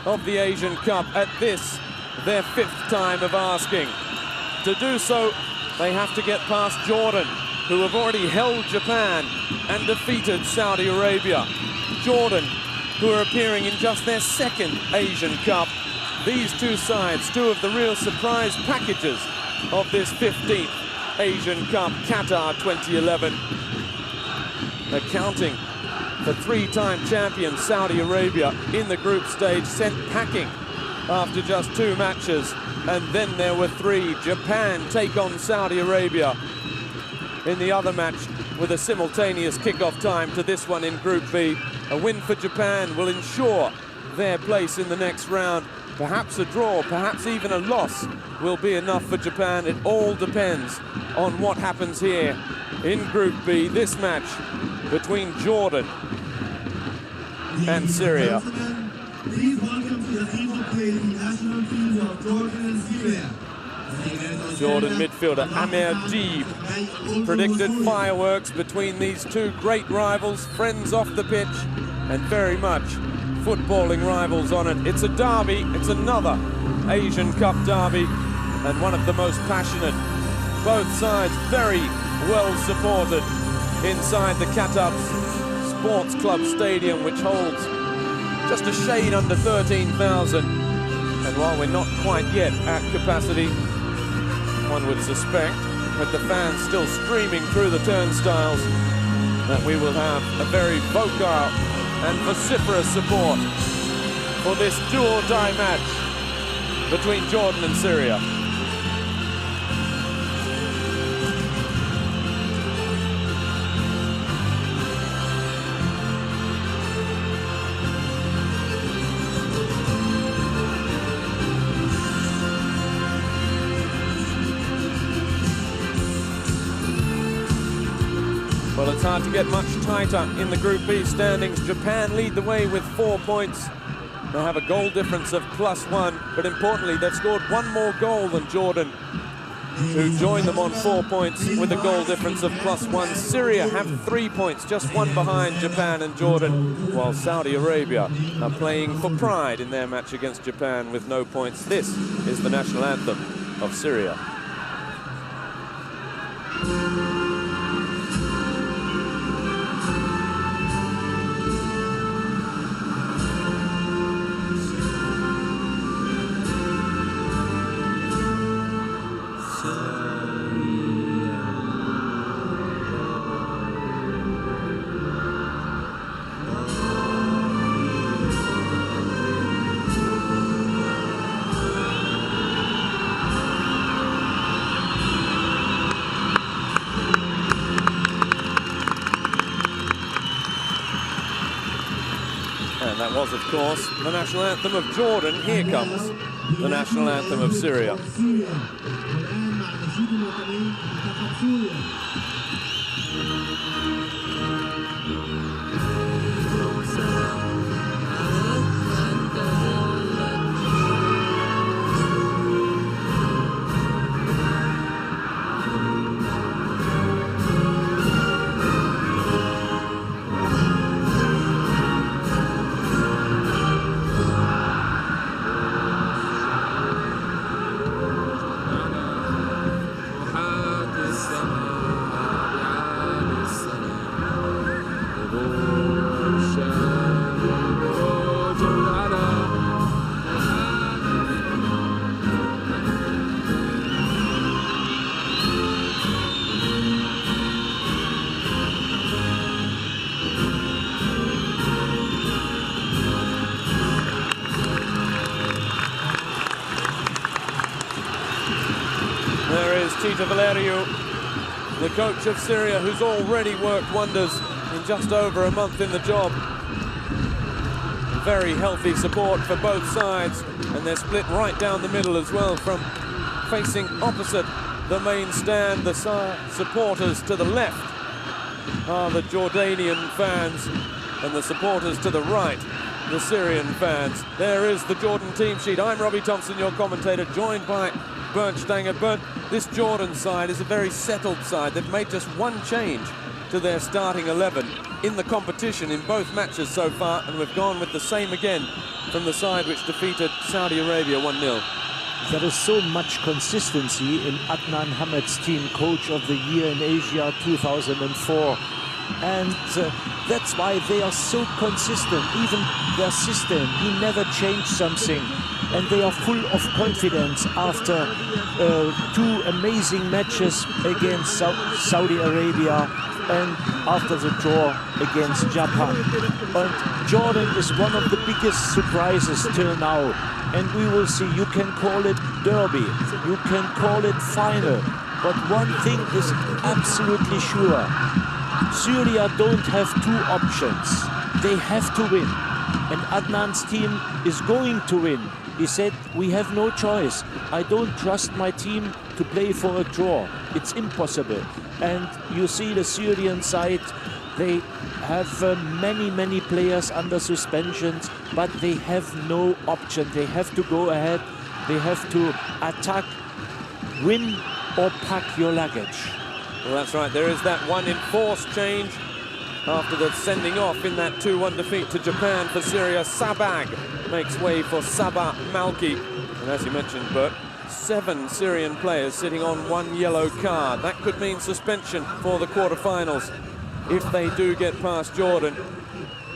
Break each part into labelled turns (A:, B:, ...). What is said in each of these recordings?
A: of the Asian Cup at this, their 5th time of asking. To do so, they have to get past Jordan, who have already held Japan and defeated Saudi Arabia. Jordan, who are appearing in just their 2nd Asian Cup. These two sides, two of the real surprise packages of this 15th Asian Cup, Qatar 2011. Accounting for 3-time champion Saudi Arabia in the group stage, sent packing after just 2 matches. And then there were 3. Japan take on Saudi Arabia in the other match with a simultaneous kickoff time to this one in Group B. A win for Japan will ensure their place in the next round. Perhaps a draw, perhaps even a loss will be enough for Japan. It all depends on what happens here in Group B. This match between Jordan and Syria.
B: Please welcome to the FIFA playing national teams of Jordan and Syria.
A: Jordan midfielder Hamad predicted fireworks between these two great rivals, friends off the pitch, and very much footballing rivals on it. It's a derby, it's another Asian Cup derby, and one of the most passionate. Both sides very well supported inside the Qatar Sports Club Stadium, which holds just a shade under 13,000. And while we're not quite yet at capacity, one would suspect, with the fans still streaming through the turnstiles, that we will have a very vocal and vociferous support for this do-or-die match between Jordan and Syria. Well, it's hard to get much tighter in the Group B standings. Japan lead the way with 4 points. They have a goal difference of +1, but importantly, they've scored 1 more goal than Jordan, who joined them on 4 points with a goal difference of +1. Syria have 3 points, just 1 behind Japan and Jordan, while Saudi Arabia are playing for pride in their match against Japan with no points. This is the national anthem of Syria. And that was, of course, the national anthem of Jordan. Here comes the national anthem of Syria. Valerio, the coach of Syria, who's already worked wonders in just over a month in the job. Very healthy support for both sides, and they're split right down the middle as well, from facing opposite the main stand. The supporters to the left are the Jordanian fans, and the supporters to the right, the Syrian fans. There is the Jordan team sheet. I'm Robbie Thompson, your commentator, joined by Bernd Stanger. Bernd, this Jordan side is a very settled side. They've made just 1 change to their starting 11 in the competition in both matches so far, and we've gone with the same again from the side which defeated Saudi Arabia 1-0.
C: There is so much consistency in Adnan Hamad's team, Coach of the Year in Asia 2004. And that's why they are so consistent. Even their system, he never changed something. And they are full of confidence after two amazing matches against Saudi Arabia and after the draw against Japan. And Jordan is one of the biggest surprises till now. And we will see, you can call it derby, you can call it final. But one thing is absolutely sure. Syria don't have two options. They have to win. And Adnan's team is going to win. He said, we have no choice. I don't trust my team to play for a draw. It's impossible. And you see the Syrian side, they have many players under suspensions, but they have no option. They have to go ahead. They have to attack, win or pack your luggage.
A: Well, that's right. There is that one enforced change after the sending off in that 2-1 defeat to Japan for Syria. Sabag makes way for Sabah Malki. And as you mentioned, Bert, 7 Syrian players sitting on 1 yellow card. That could mean suspension for the quarterfinals if they do get past Jordan.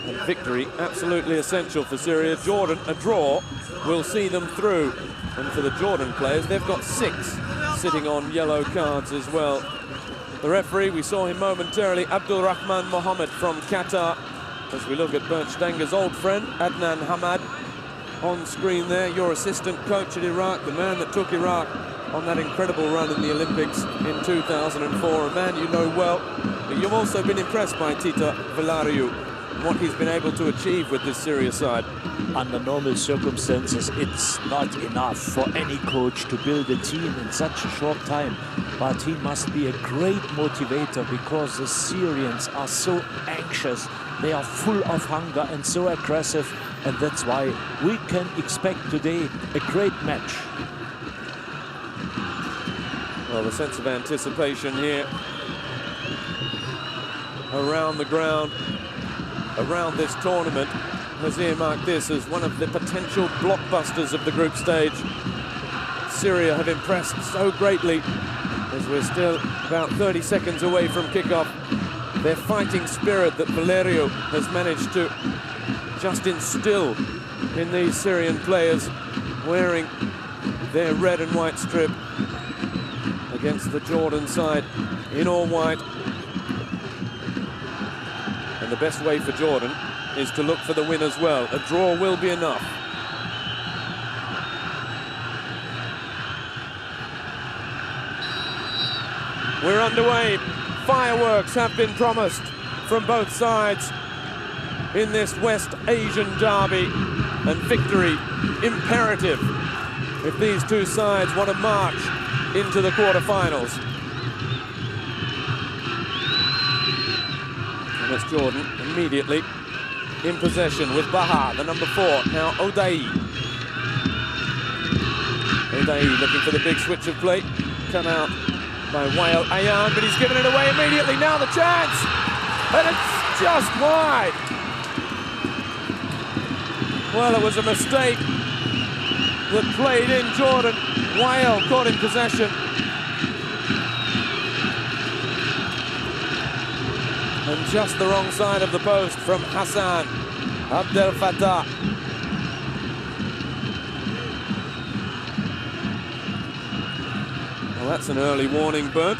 A: And victory absolutely essential for Syria. Jordan, a draw, will see them through. And for the Jordan players, they've got 6 sitting on yellow cards as well. The referee, we saw him momentarily, Abdulrahman Mohammed from Qatar. As we look at Bernd Stenger's old friend, Adnan Hamad, on screen there, your assistant coach at Iraq, the man that took Iraq on that incredible run in the Olympics in 2004, a man you know well. But you've also been impressed by Tita Valariu, what he's been able to achieve with this Syria side.
C: Under normal circumstances, it's not enough for any coach to build a team in such a short time. But he must be a great motivator because the Syrians are so anxious. They are full of hunger and so aggressive. And that's why we can expect today a great match.
A: Well, the sense of anticipation here around the ground, around this tournament, has earmarked this as one of the potential blockbusters of the group stage. Syria have impressed so greatly as we're still about 30 seconds away from kickoff. Their fighting spirit that Valerio has managed to just instill in these Syrian players wearing their red and white strip against the Jordan side in all white. And the best way for Jordan is to look for the win as well. A draw will be enough. We're underway. Fireworks have been promised from both sides in this West Asian derby, and victory imperative if these two sides want to march into the quarterfinals. And it's Jordan immediately in possession with Baha, the number 4. Now Odai. Odai looking for the big switch of play. Come out by Wael Ayan, but he's given it away immediately. Now the chance, and it's just wide. Well, it was a mistake that played in Jordan. Wael caught in possession. And just the wrong side of the post from Hassan Abdel Fattah. Well, that's an early warning, Bernd.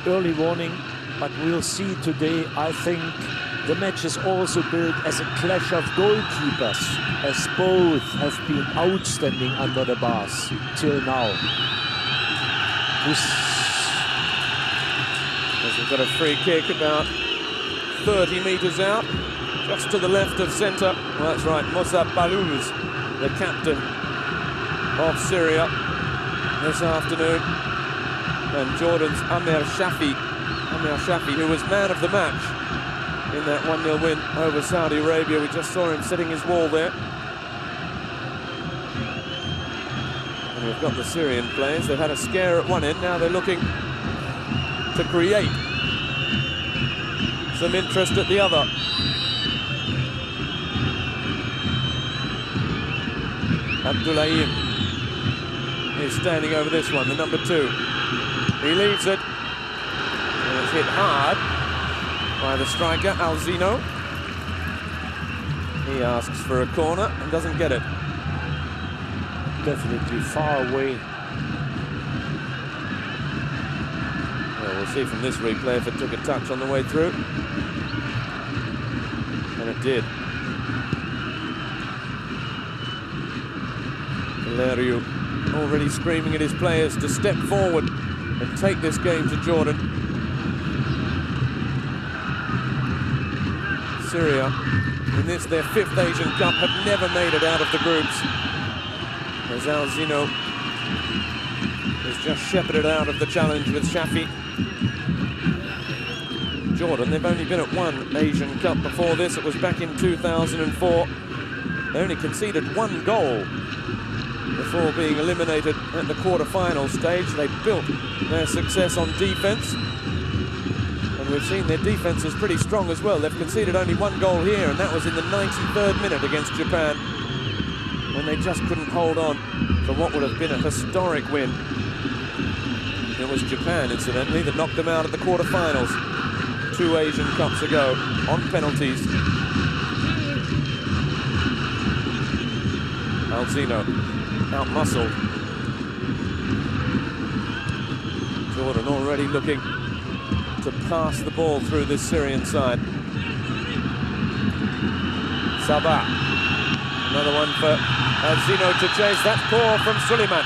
C: Early warning, but we'll see today. I think the match is also built as a clash of goalkeepers, as both have been outstanding under the bars till now.
A: As we've got a free kick about 30 meters out, just to the left of centre. Well, that's right, Moussa Balouz, the captain of Syria this afternoon. And Jordan's Amir Shafi, who was man of the match in that 1-0 win over Saudi Arabia. We just saw him sitting his wall there. And we've got the Syrian players. They've had a scare at one end. Now they're looking to create. some interest at the other. Abdulrahman is standing over this one, the number 2. He leaves it. And it's hit hard by the striker, Alzino. He asks for a corner and doesn't get it.
C: Definitely far away.
A: Well, we'll see from this replay if it took a touch on the way through. And it did. Valerio already screaming at his players to step forward and take this game to Jordan. Syria, in this their 5th Asian Cup, have never made it out of the groups. As Alzino has just shepherded out of the challenge with Shafi. Jordan, they've only been at 1 Asian Cup before this. It was back in 2004. They only conceded 1 goal before being eliminated at the quarter-final stage. They built their success on defense. And we've seen their defense is pretty strong as well. They've conceded only 1 goal here, and that was in the 93rd minute against Japan, when they just couldn't hold on for what would have been a historic win. It was Japan, incidentally, that knocked them out at the quarter-finals 2 Asian Cups ago on penalties. Alzino out-muscled. Jordan already looking to pass the ball through this Syrian side. Sabah. Another one for Alzino to chase. That's poor from Suleiman.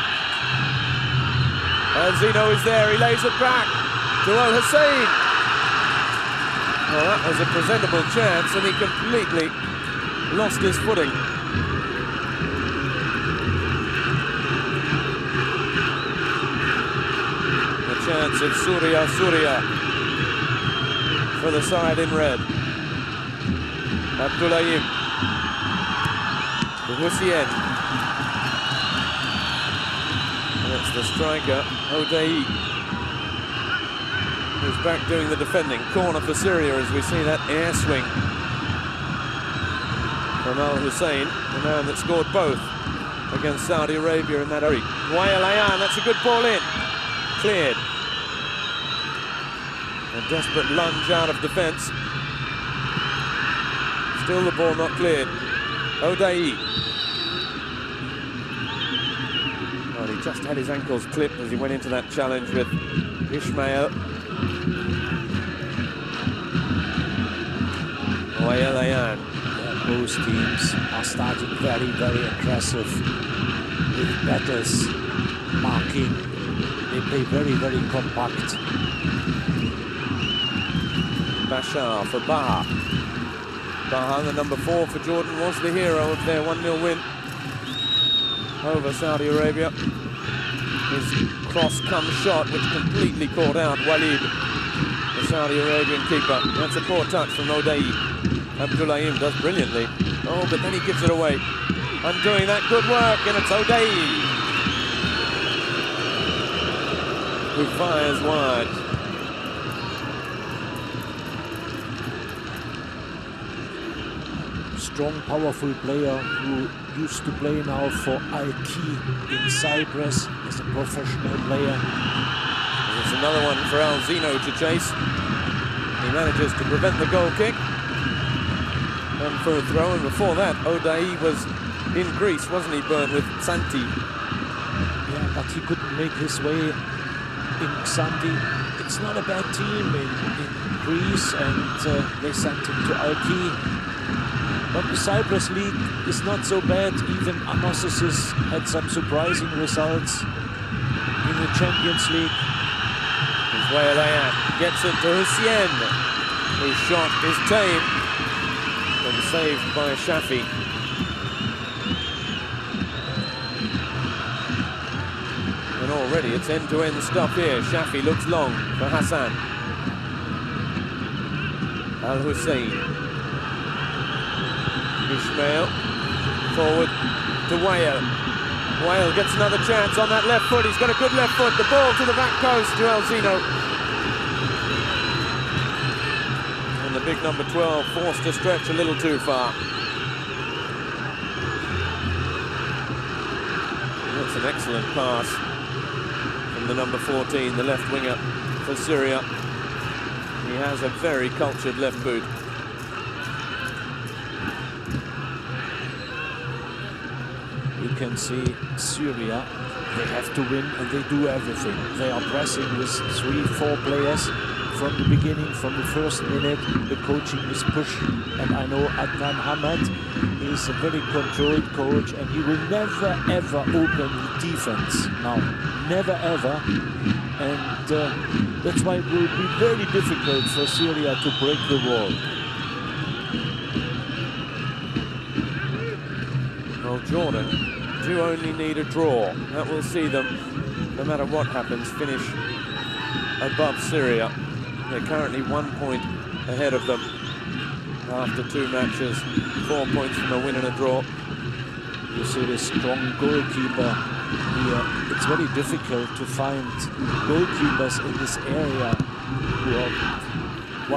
A: Alzino is there. He lays it back to Al-Hussein. Well, that was a presentable chance, and he completely lost his footing. The chance of Syria for the side in red. Abdulrahman. Hussein. And it's the striker, Abdou, who's back doing the defending. Corner for Syria as we see that air swing from Al-Hussein, the man that scored both against Saudi Arabia in that area. Wael, that's a good ball in. Cleared. A desperate lunge out of defence. Still the ball not cleared. Abdou. Well, he just had his ankles clipped as he went into that challenge with Ismail. Wael.
C: Both teams are starting very, very aggressive with batters marking. They play very, very compact.
A: Bashar for Baha. Baha, the number 4 for Jordan, was the hero of their 1-0 win over Saudi Arabia. His cross-come shot, which completely caught out Walid, the Saudi Arabian keeper. That's a poor touch from Abdou. Abdulrahman does brilliantly. Oh, but then he gives it away. Undoing that good work, and it's Abdou who fires wide.
C: Strong, powerful player who used to play now for Al-Ki in Cyprus as a professional player.
A: There's another one for Alzino to chase. He manages to prevent the goal kick. And for a throw, and before that, Abdou was in Greece, wasn't he, Bernd, with Santi?
C: Yeah, but he couldn't make his way in Santi. It's not a bad team in Greece, and they sent him to Al-Ki. But the Cyprus League is not so bad. Even Anossis had some surprising results in the Champions League.
A: Wael gets it to Hussein, whose shot is tame and saved by Shafi. And already it's end-to-end stuff here. Shafi looks long for Hassan. Al-Hussein. Ismail forward to Wael. Wael gets another chance on that left foot. He's got a good left foot. The ball to the back post to Alzino. And the big number 12 forced to stretch a little too far. That's an excellent pass from the number 14, the left winger for Syria. He has a very cultured left boot.
C: You can see Syria, they have to win and they do everything. They are pressing with 3-4 players from the beginning, from the first minute. The coaching is pushing, and I know Adnan Hamad is a very controlled coach, and he will never ever open the defense now, never ever. And that's why it will be very difficult for Syria to break the wall.
A: Well, Jordan do only need a draw. That will see them, no matter what happens, finish above Syria. They're currently 1 point ahead of them after 2 matches, 4 points from a win and a draw.
C: You see the strong goalkeeper here. It's very difficult to find goalkeepers in this area who are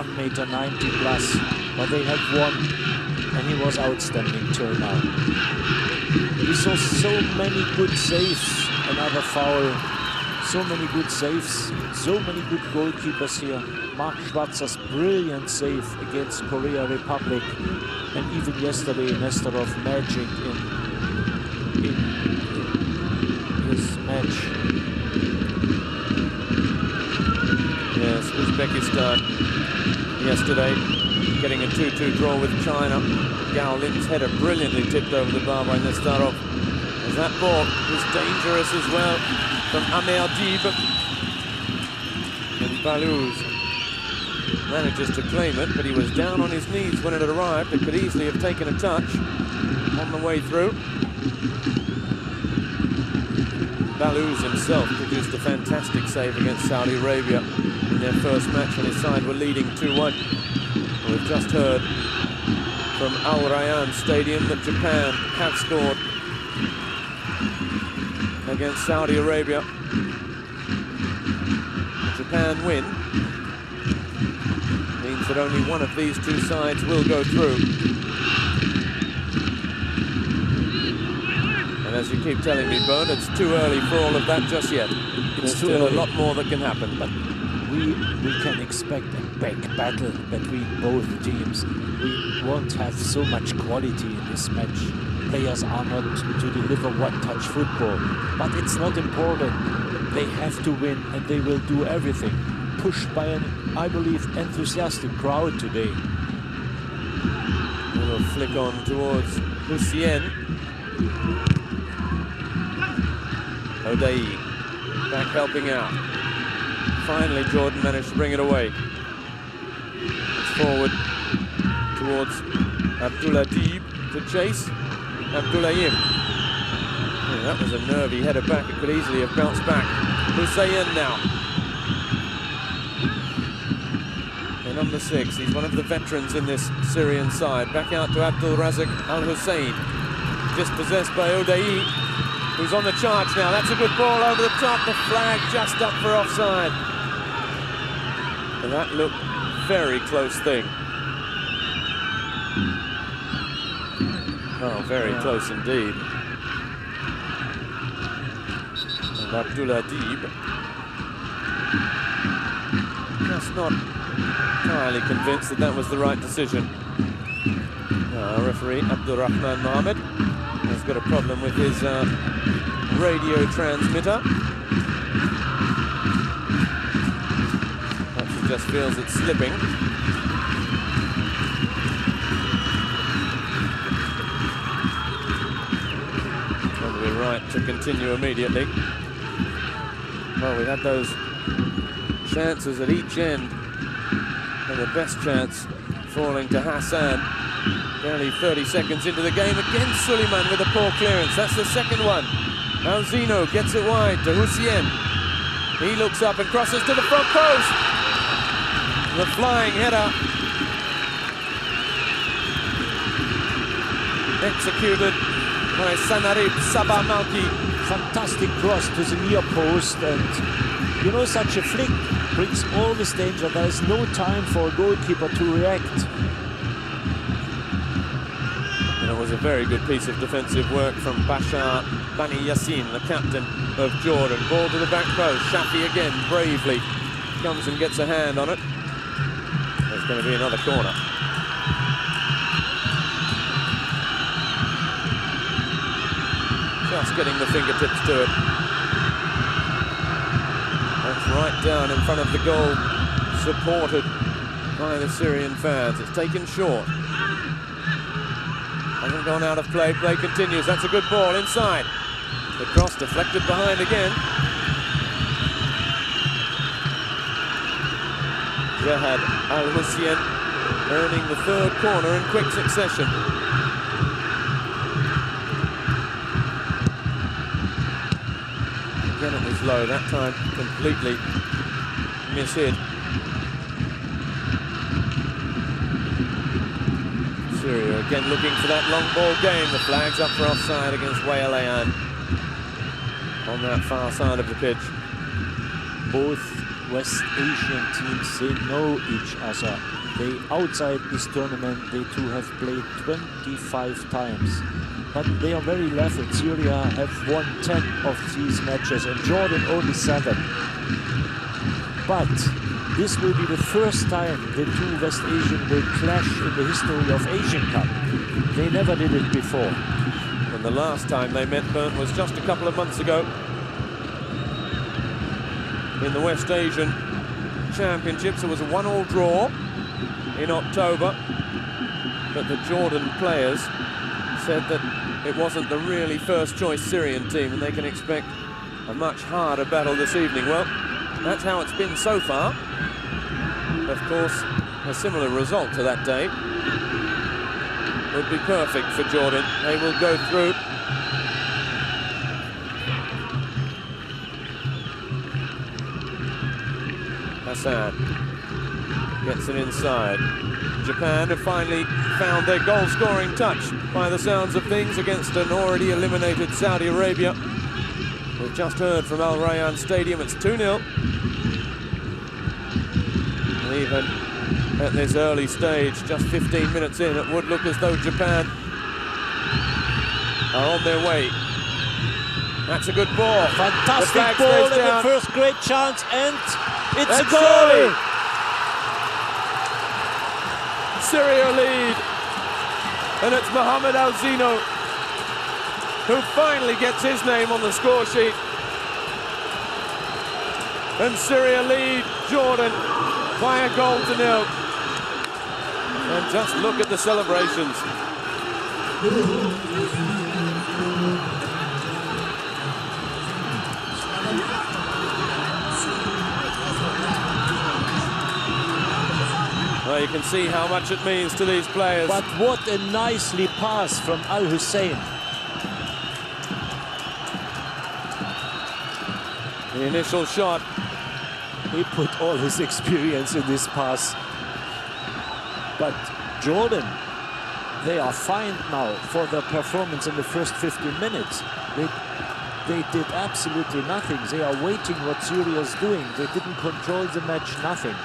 C: 1.90 m plus, but they have one, and he was outstanding till now. We saw so many good saves, another foul, so many good saves, so many good goalkeepers here. Mark Schwarzer's brilliant save against Korea Republic, and even yesterday Nestorov magic in his match.
A: Yes, Uzbekistan yesterday getting a 2-2 draw with China. Gao Lin's header brilliantly tipped over the bar by Nestorov. As that ball was dangerous as well from Hamad. And Balouz manages to claim it, but he was down on his knees when it arrived. It could easily have taken a touch on the way through. Balouz himself produced a fantastic save against Saudi Arabia in their first match when his side were leading 2-1. We've just heard from Al Rayyan Stadium that Japan have scored against Saudi Arabia. Japan win means that only one of these two sides will go through. And as you keep telling me, Bern, it's too early for all of that just yet. There's still a lot more that can happen. But
C: we can expect a big battle between both teams. We won't have so much quality in this match. Players are not to deliver one-touch football, but it's not important. They have to win, and they will do everything. Pushed by an, I believe, enthusiastic crowd today.
A: A little flick on towards Hussein. O'Day back helping out. Finally, Jordan managed to bring it away. It's forward towards Abdulrahman to chase Abdulrahman. Oh, that was a nervy header back. It could easily have bounced back. Hussein now. The number 6, he's one of the veterans in this Syrian side. Back out to Abdul Razak Al Hussein. Dispossessed by O'Day, who's on the charge now. That's a good ball over the top. The flag just up for offside. And that looked very close thing. Oh, very close indeed. And Abdulrahman just not entirely convinced that that was the right decision. Our referee, Abdulrahman Mohammed, has got a problem with his radio transmitter. Perhaps he just feels it's slipping. And we're right to continue immediately. Well, we had those chances at each end, and the best chance falling to Hassan. Barely 30 seconds into the game. Again, Suleiman with a poor clearance. That's the second one. Now Zino gets it wide to Hussein. He looks up and crosses to the front post. The flying header. Executed by Sanarib Sabamalki.
C: Fantastic cross to the near post, and you know, such a flick brings all this danger. There is no time for a goalkeeper to react.
A: And it was a very good piece of defensive work from Bashar Bani Yassin, the captain of Jordan. Ball to the back post. Shafi again bravely comes and gets a hand on it. There's going to be another corner. Just getting the fingertips to it. That's right down in front of the goal, supported by the Syrian fans. It's taken short. Hasn't gone out of play. Play continues. That's a good ball inside. The cross deflected behind again. Jihad Al-Hussein earning the third corner in quick succession. Again it was low, that time completely mishit. Syria again looking for that long ball game. The flag's up for offside against Wayalayan on that far side of the pitch.
C: Both West Asian teams, they know each other. They, outside this tournament, they too have played 25 times. But they are very level. Syria have won 10 of these matches and Jordan only 7. But this will be the first time the two West Asian will clash in the history of Asian Cup. They never did it before.
A: And the last time they met, Bernd, was just a couple of months ago in the West Asian Championships. It was a 1-1 draw in October, but the Jordan players said that it wasn't the really first choice Syrian team and they can expect a much harder battle this evening. Well, that's how it's been so far. Of course, a similar result to that day would be perfect for Jordan. They will go through. Hassan gets it inside. Japan have finally found their goal-scoring touch by the sounds of things against an already eliminated Saudi Arabia. We've just heard from Al Rayyan Stadium, it's 2-0. And even at this early stage, just 15 minutes in, it would look as though Japan are on their way. That's a good ball.
C: Fantastic ball and the first great chance, and it's a goal!
A: Surely. Syria lead, and it's Mohamed Al-Zino who finally gets his name on the score sheet. And Syria lead Jordan by a 1-0. And just look at the celebrations. Well, you can see how much it means to these players.
C: But what a nicely pass from Al-Hussein.
A: The initial shot.
C: He put all his experience in this pass. But Jordan, they are fined now for their performance in the first 15 minutes. They did absolutely nothing. They are waiting what Syria is doing. They didn't control the match, nothing.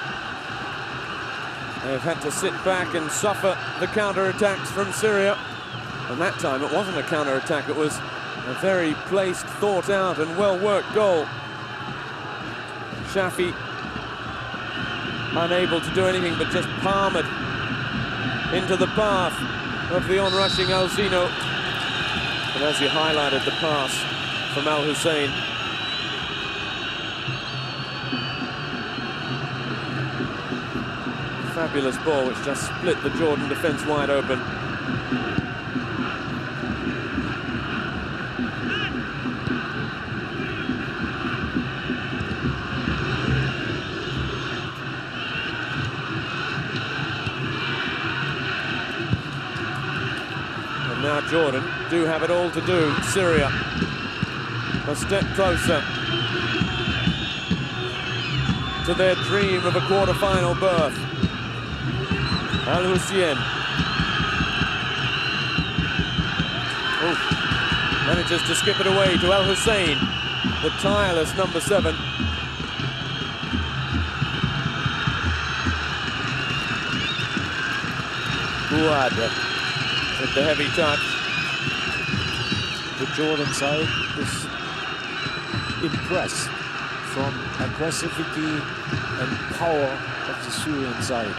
A: They've had to sit back and suffer the counter-attacks from Syria. And that time it wasn't a counter-attack, it was a very placed, thought-out and well-worked goal. Shafi unable to do anything but just palm it into the path of the on-rushing Al-Zino. And as you highlighted, the pass from Al-Hussein. Fabulous ball which just split the Jordan defence wide open. And now Jordan do have it all to do. Syria a step closer to their dream of a quarter-final berth. Al-Hussein manages to skip it away to Al-Hussein, the tireless number 7. Fuad with the heavy touch.
C: The Jordan side is impressed from aggressivity and power of the Syrian side.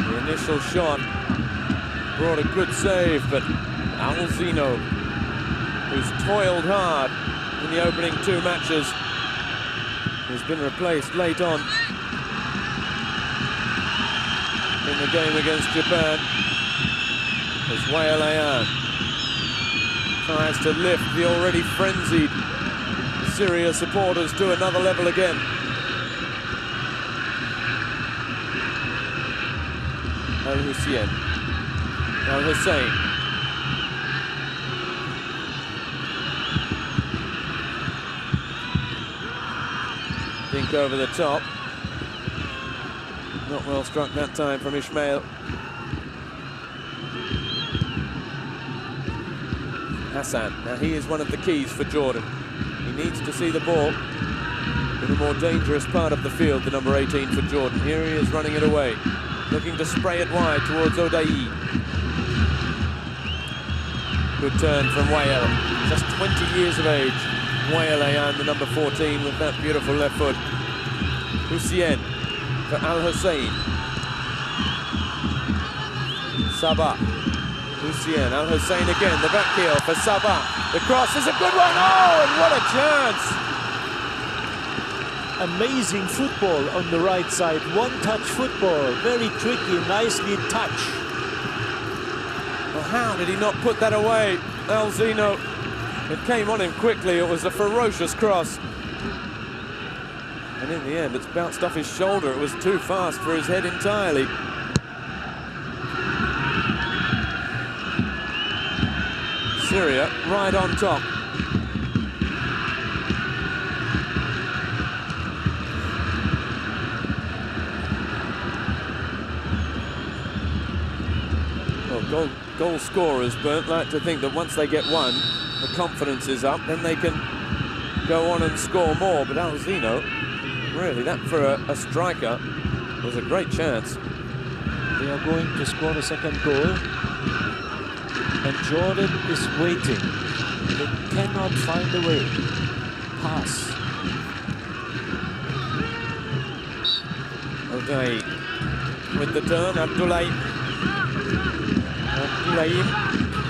A: The initial shot brought a good save, but Al-Zino, who's toiled hard in the opening 2 matches, has been replaced late on in the game against Japan as Wael tries to lift the already frenzied Syria supporters to another level again. Al-Hussein. Dink over the top. Not well struck that time from Ismail. Hassan. Now he is one of the keys for Jordan. He needs to see the ball in a more dangerous part of the field, the number 18 for Jordan. Here he is running it away, looking to spray it wide towards Odayi. Good turn from Wael, just 20 years of age. Wael Ayan, the number 14, with that beautiful left foot. Hussein for Al-Hussein. Sabah. Hussein, Al-Hussein again, the back heel for Sabah. The cross is a good one. Oh, and what a chance!
C: Amazing football on the right side. One-touch football, very tricky, nicely touched.
A: Well, how did he not put that away? Al-Zino, it came on him quickly. It was a ferocious cross. And in the end, it's bounced off his shoulder. It was too fast for his head entirely. Syria right on top. Well, goal scorers, Bernd, like to think that once they get one, the confidence is up, then they can go on and score more. But Al-Zino, really, that for a striker was a great chance.
C: They are going to score the second goal, and Jordan is waiting. They cannot find a way. Pass.
A: Odayi with the turn, Abdulrahman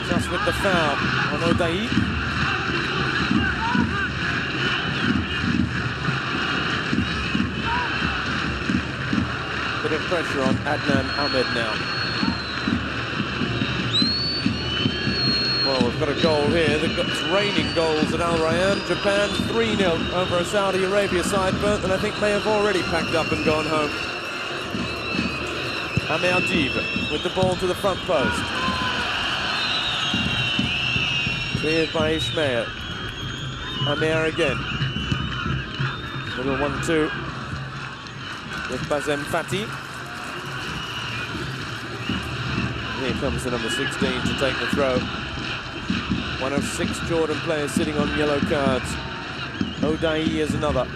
A: just with the foul on Odayi. Bit of pressure on Adnan Ahmed now. Well, we've got a goal here. It's raining goals at Al Rayyan. Japan 3-0 over a Saudi Arabia side, Bernd, that I think may have already packed up and gone home. Hamad with the ball to the front post. Cleared by Ismail. Amir again. Little 1-2 with Bazem Fati. Here comes the number 16 to take the throw. One of 6 Jordan players sitting on yellow cards. Odayi is another.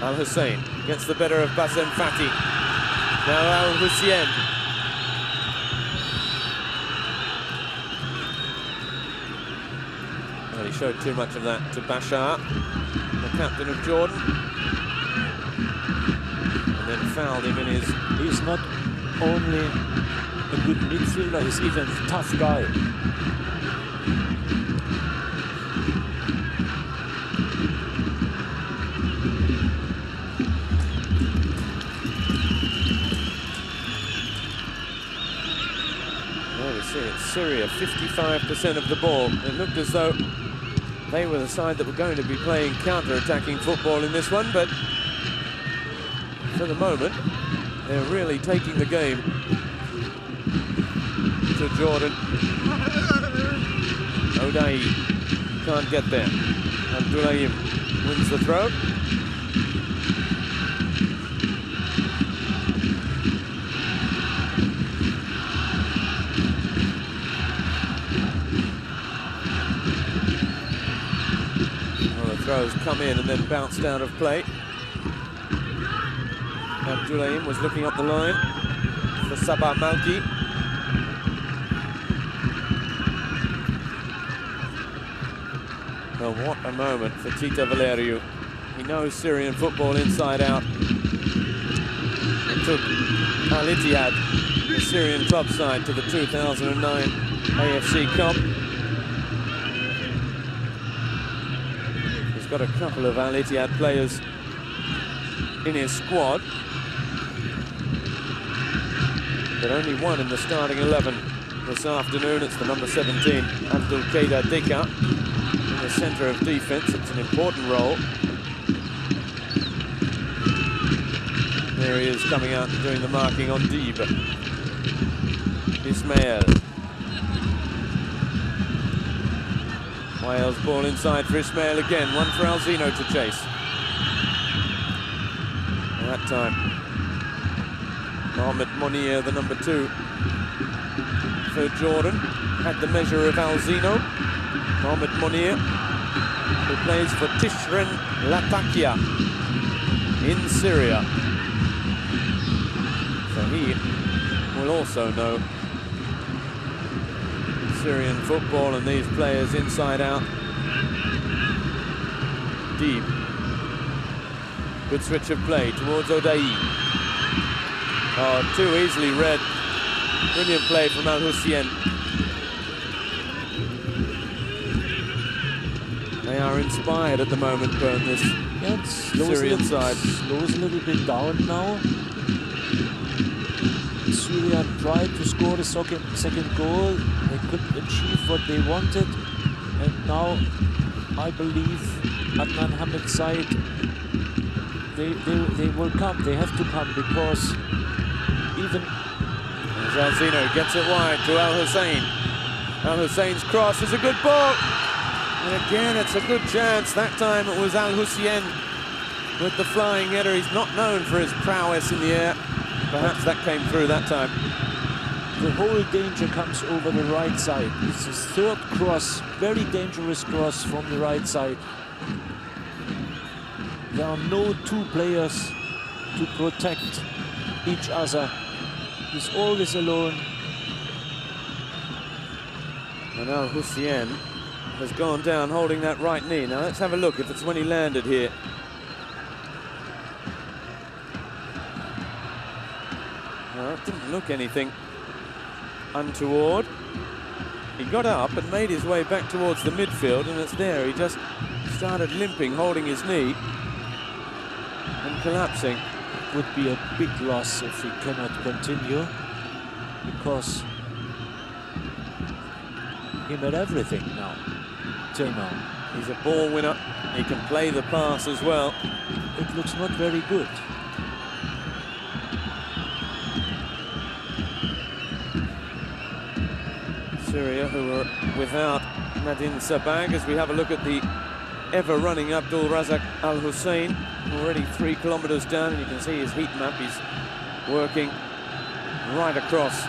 A: Al-Hussein gets the better of Bazem Fati. Now Al-Hussein. Well, he showed too much of that to Bashar, the captain of Jordan. And then fouled him in his...
C: He's not only a good midfielder, he's even a tough guy.
A: Well, we see it's Syria, 55% of the ball. It looked as though they were the side that were going to be playing counter-attacking football in this one, but for the moment, they're really taking the game to Jordan. Odayi can't get there. Abdulrahman wins the throw. Well, the throws come in and then bounced out of play. Abdulrahman was looking up the line for Sabah Malki. Well, what a moment for Tita Valeriu. He knows Syrian football inside out. It took Al Ittihad, the Syrian club side, to the 2009 AFC Cup. He's got a couple of Al Ittihad players in his squad, but only one in the starting 11 this afternoon. It's the number 17, Abdul Qadir Dika, in the centre of defence. It's an important role. There he is coming out and doing the marking on Deeb. Ismail. Wales ball inside for Ismail again. One for Alzino to chase. And that time, Mohamed Monir, the number 2 for Jordan, had the measure of Alzino. Mohamed Monir, who plays for Tishreen Latakia in Syria. So he will also know Syrian football and these players inside out. Deeb. Good switch of play towards O'Day. Oh, too easily read. Brilliant play from Al Hussein. They are inspired at the moment, Bern, this Syrian side.
C: Slows a little bit down now. Syria tried to score the second goal. They couldn't achieve what they wanted. And now, I believe, Adnan Hamid's side, they will come. They have to come, because even...
A: Alzino gets it wide to Al Hussein. Al Hussein's cross is a good ball. And again, it's a good chance. That time it was Al Hussein with the flying header. He's not known for his prowess in the air. Perhaps that came through that time.
C: The whole danger comes over the right side. It's his third cross, very dangerous cross from the right side. There are no two players to protect each other. He's always alone.
A: And Al Hussein has gone down holding that right knee. Now let's have a look if it's when he landed here. No, it didn't look anything untoward. He got up and made his way back towards the midfield, and it's there. He just started limping, holding his knee and collapsing.
C: It would be a big loss if he cannot continue, because he made everything now, till now.
A: He's a ball winner. He can play the pass as well.
C: It looks not very good.
A: Syria, who are without Nadine Sabag, as we have a look at the ever-running Abdul Razak Al Hussein, already 3 kilometers down, and you can see his heat map. He's working right across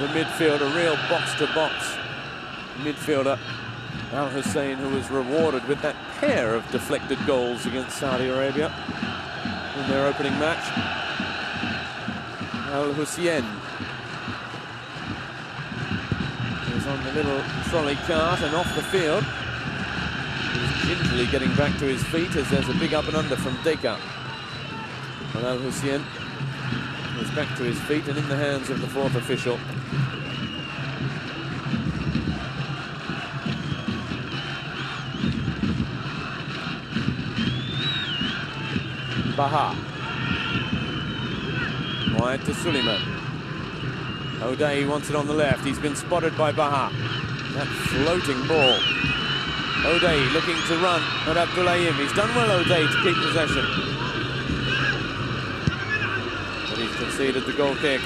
A: the midfield, a real box-to-box midfielder. Al Hussein, who was rewarded with that pair of deflected goals against Saudi Arabia in their opening match. Al Hussein is on the little trolley cart and off the field. He's gingerly getting back to his feet as there's a big up and under from Deka. And Al Hussein is back to his feet and in the hands of the 4th official. Baha. Wide to Suleiman. O'Day wants it on the left. He's been spotted by Baha. That floating ball. O'Day looking to run at Abdulrahman. He's done well, O'Day, to keep possession. But he's conceded the goal kick.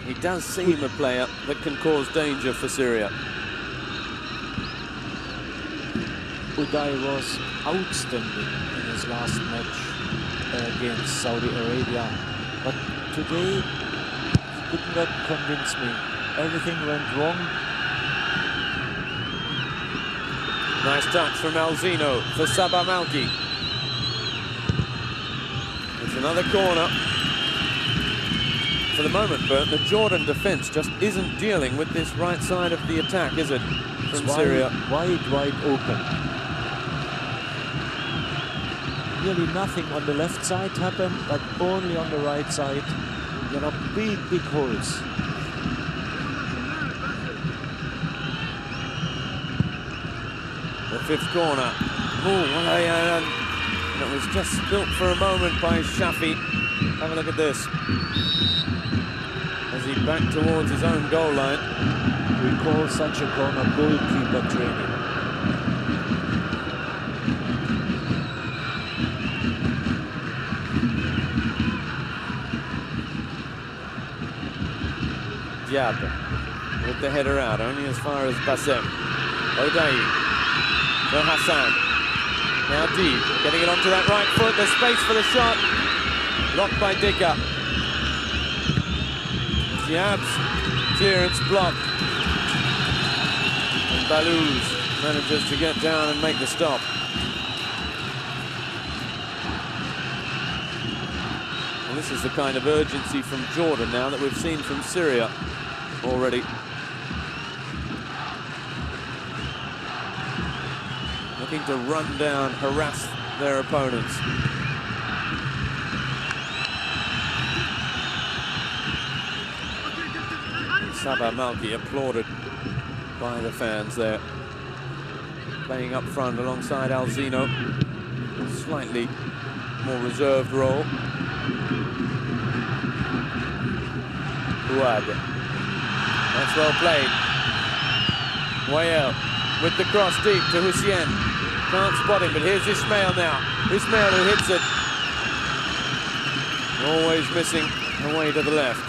A: He does seem a player that can cause danger for Syria.
C: Uday was outstanding in his last match against Saudi Arabia, but today he could not convince me. Everything went wrong.
A: Nice touch from Alzino for Sabah Malki. It's another corner. For the moment, Bernd, the Jordan defence just isn't dealing with this right side of the attack, is it? From Syria.
C: Wide open. Nearly nothing on the left side happened, but only on the right side. There are big holes.
A: The fifth corner. And it was just spilt for a moment by Shafi. Have a look at this. As he backed towards his own goal line.
C: We call such a corner goalkeeper training.
A: Diab with the header out, only as far as Bassem. Odayi for Hassan. Now deep, getting it onto that right foot. There's space for the shot. Blocked by Dika. Diab's clearance blocked. And Balouz manages to get down and make the stop. Well, this is the kind of urgency from Jordan now that we've seen from Syria already. Looking to run down, harass their opponents. Sabah Malki applauded by the fans there. Playing up front alongside Alzino. Slightly more reserved role. Ouad. That's well played. Wayel with the cross deep to Hussein. Can't spot him, but here's Ismail now. Ismail who hits it. Always missing away to the left.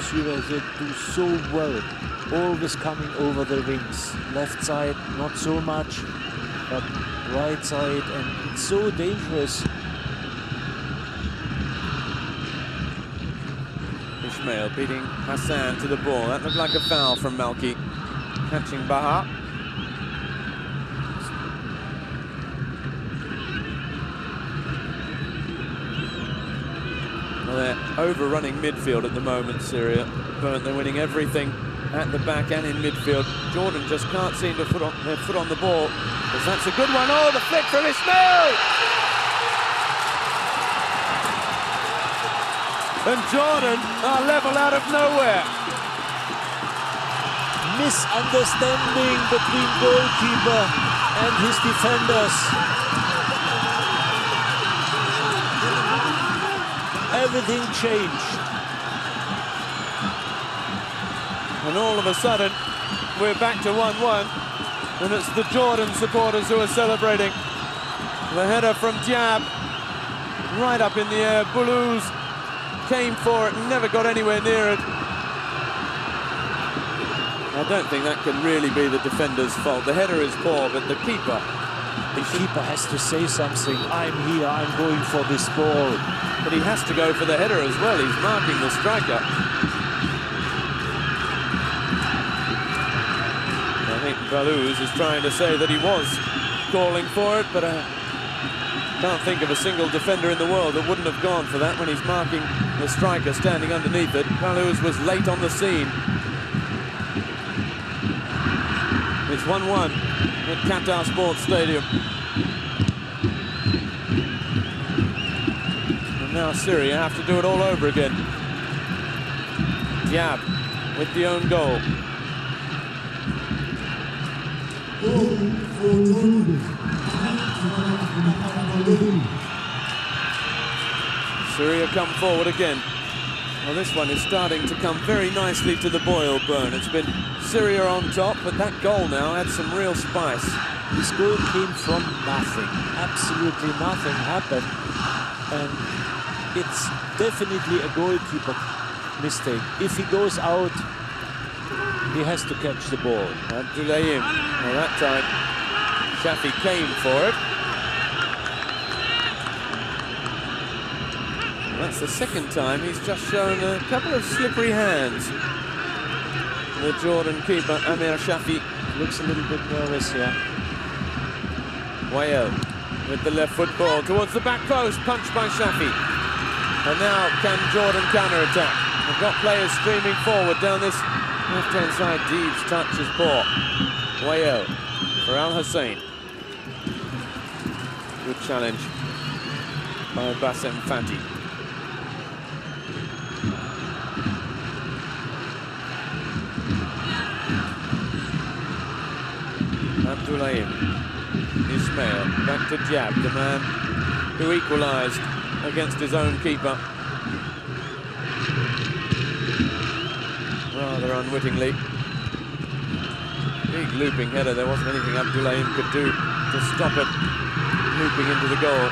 C: Syria, they do so well. Always coming over the wings. Left side, not so much, but right side, and it's so dangerous.
A: Ismail beating Hassan to the ball. That looked like a foul from Malki. Catching Baha. Well, they're overrunning midfield at the moment, Syria. But they're winning everything at the back and in midfield. Jordan just can't seem to put their foot on the ball. Because that's a good one. Oh, the flick from Ismail! And Jordan are level out of nowhere.
C: Misunderstanding between goalkeeper and his defenders. Everything changed.
A: And all of a sudden, we're back to 1-1. And it's the Jordan supporters who are celebrating. The header from Diab, right up in the air. Balouz came for it and never got anywhere near it. I don't think that can really be the defender's fault. The header is poor, but the keeper
C: has to say something. I'm here, I'm going for this ball.
A: But he has to go for the header as well. He's marking the striker. I think Balouz is trying to say that he was calling for it, but I can't think of a single defender in the world that wouldn't have gone for that when he's marking the striker standing underneath it. Balouz was late on the scene. It's 1-1 at Qatar Sports Stadium. And now Syria have to do it all over again. Diab with the own goal. Syria come forward again. Well, this one is starting to come very nicely to the boil, Bern. It's been Syria on top, but that goal now adds some real spice.
C: This goal came from nothing. Absolutely nothing happened. And it's definitely a goalkeeper mistake. If he goes out, he has to catch the ball.
A: Abdulrahman. Well, that time, Shafi came for it. That's the second time he's just shown a couple of slippery hands. the Jordan keeper, Amir Shafi.
C: Looks a little bit nervous here.
A: Wael with the left foot ball towards the back post, punched by Shafi. And now can Jordan counter-attack? They've got players streaming forward down this left-hand side. Deeb's touch is poor. Wael for Al Hussein. Good challenge by Bassem Fati. Abdulrahman, Ismail, back to Diab, the man who equalised against his own keeper. Rather unwittingly. Big looping header, there wasn't anything Abdulrahman could do to stop it looping into the goal.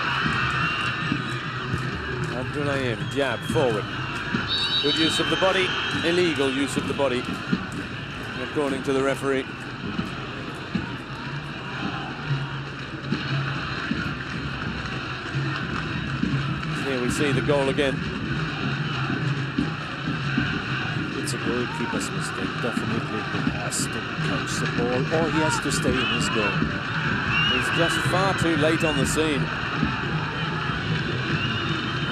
A: Abdulrahman, Diab, forward. Good use of the body, illegal use of the body, according to the referee. Here we see the goal again.
C: It's a goalkeeper's mistake, definitely. He has to catch the ball, or he has to stay in his goal.
A: He's just far too late on the scene.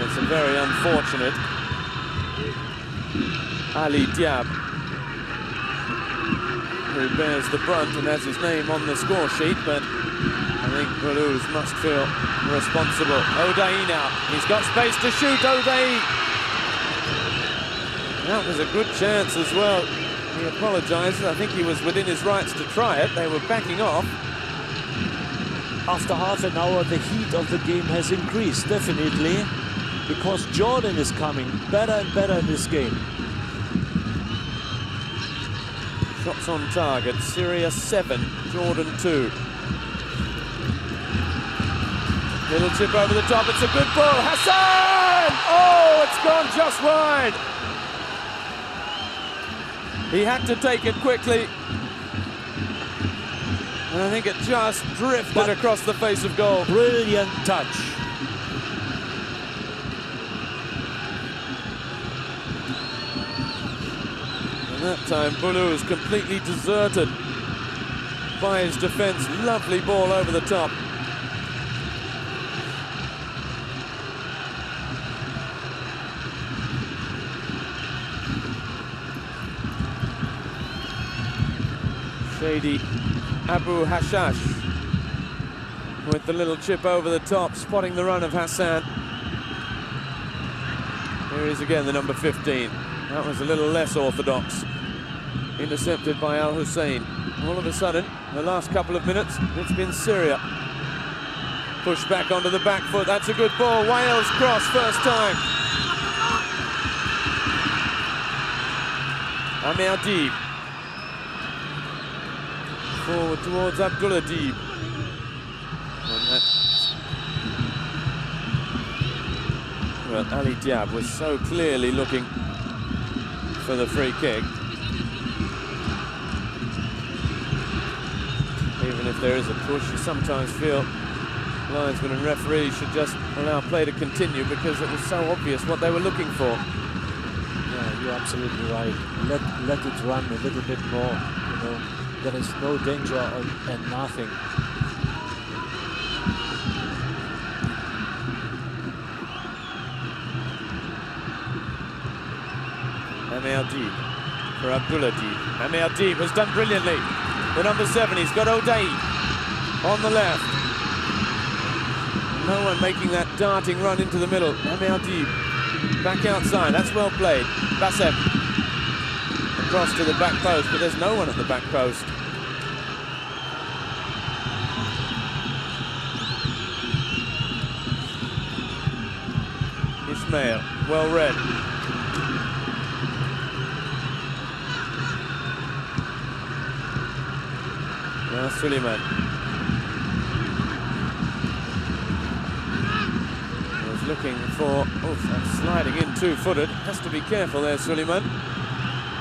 A: It's a very unfortunate. Ali Diab, who bears the brunt and has his name on the score sheet, but I think Toulouse must feel responsible. O'Day now, he's got space to shoot. O'Day. That was a good chance as well. He apologises. I think he was within his rights to try it. They were backing off.
C: After half an hour, the heat of the game has increased, definitely, because Jordan is coming better and better in this game.
A: Shots on target, Syria 7, Jordan 2. Little chip over the top, it's a good ball. Hassan! Oh, it's gone just wide. He had to take it quickly. And I think it just drifted across the face of goal.
C: Brilliant touch.
A: And that time, Bulu is completely deserted by his defence. Lovely ball over the top. Shady Abu Hashash with the little chip over the top, spotting the run of Hassan. Here he is again, the number 15. That was a little less orthodox. Intercepted by Al Hussein. All of a sudden, the last couple of minutes, it's been Syria. Pushed back onto the back foot. That's a good ball. Wales cross, first time. Amir Deeb. Forward towards Abdullah Deeb. Well, Ali Diab was so clearly looking for the free kick. Even if there is a push, you sometimes feel linesmen and referees should just allow play to continue because it was so obvious what they were looking for.
C: Yeah, you're absolutely right. Let it run a little bit more, you know. There is no danger and nothing.
A: Amir Deeb for Abdullah Deeb. Amir Deeb has done brilliantly. The number 7, he's got O'Day on the left. No one making that darting run into the middle. Amir Deeb back outside, that's well played. Bassem across to the back post, but there's no one at the back post. Ismail, well read. Now Suleiman. Was looking for, sliding in two-footed. Has to be careful there, Suleiman,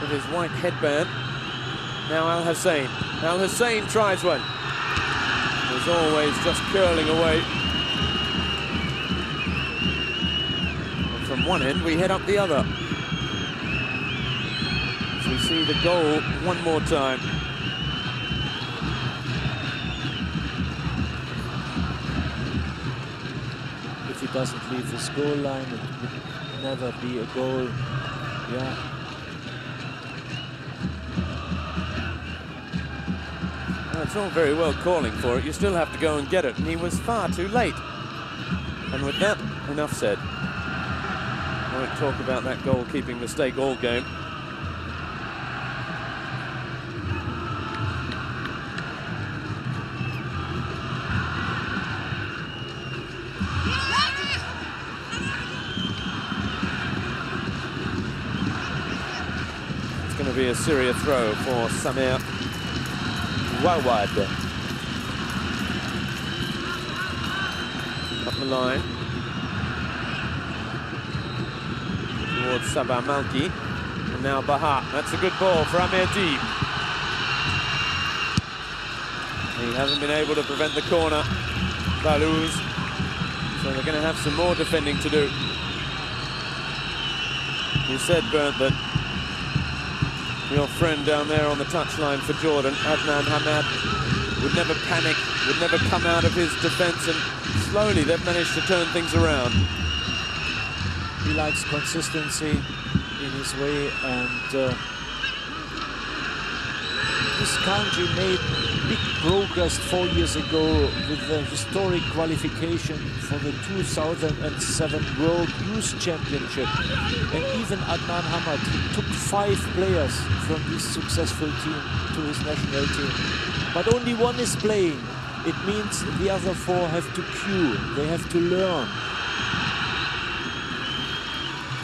A: with his white headband. Now Al Hussein. Al Hussein tries one. As always, just curling away. And from one end, we head up the other. As we see the goal one more time.
C: If he doesn't leave the score line, it would never be a goal. Yeah.
A: Well, it's all very well calling for it. You still have to go and get it, and he was far too late. And with that, enough said. I won't talk about that goalkeeping mistake all game. It's going to be a Syria throw for Samir Wawad. Up the line. Towards Sabah Malki. And now Baha. That's a good ball for Amir Deeb. He hasn't been able to prevent the corner. Balouz. So they're going to have some more defending to do. You said, Bernd, that your friend down there on the touchline for Jordan, Adnan Hamad, would never panic, would never come out of his defence, and slowly they've managed to turn things around.
C: He likes consistency in his way, and this country made big progress 4 years ago with the historic qualification for the 2007 World Youth Championship. And even Adnan Hamad, he took 5 players from this successful team to his national team. But only one is playing. It means the other 4 have to queue. They have to learn.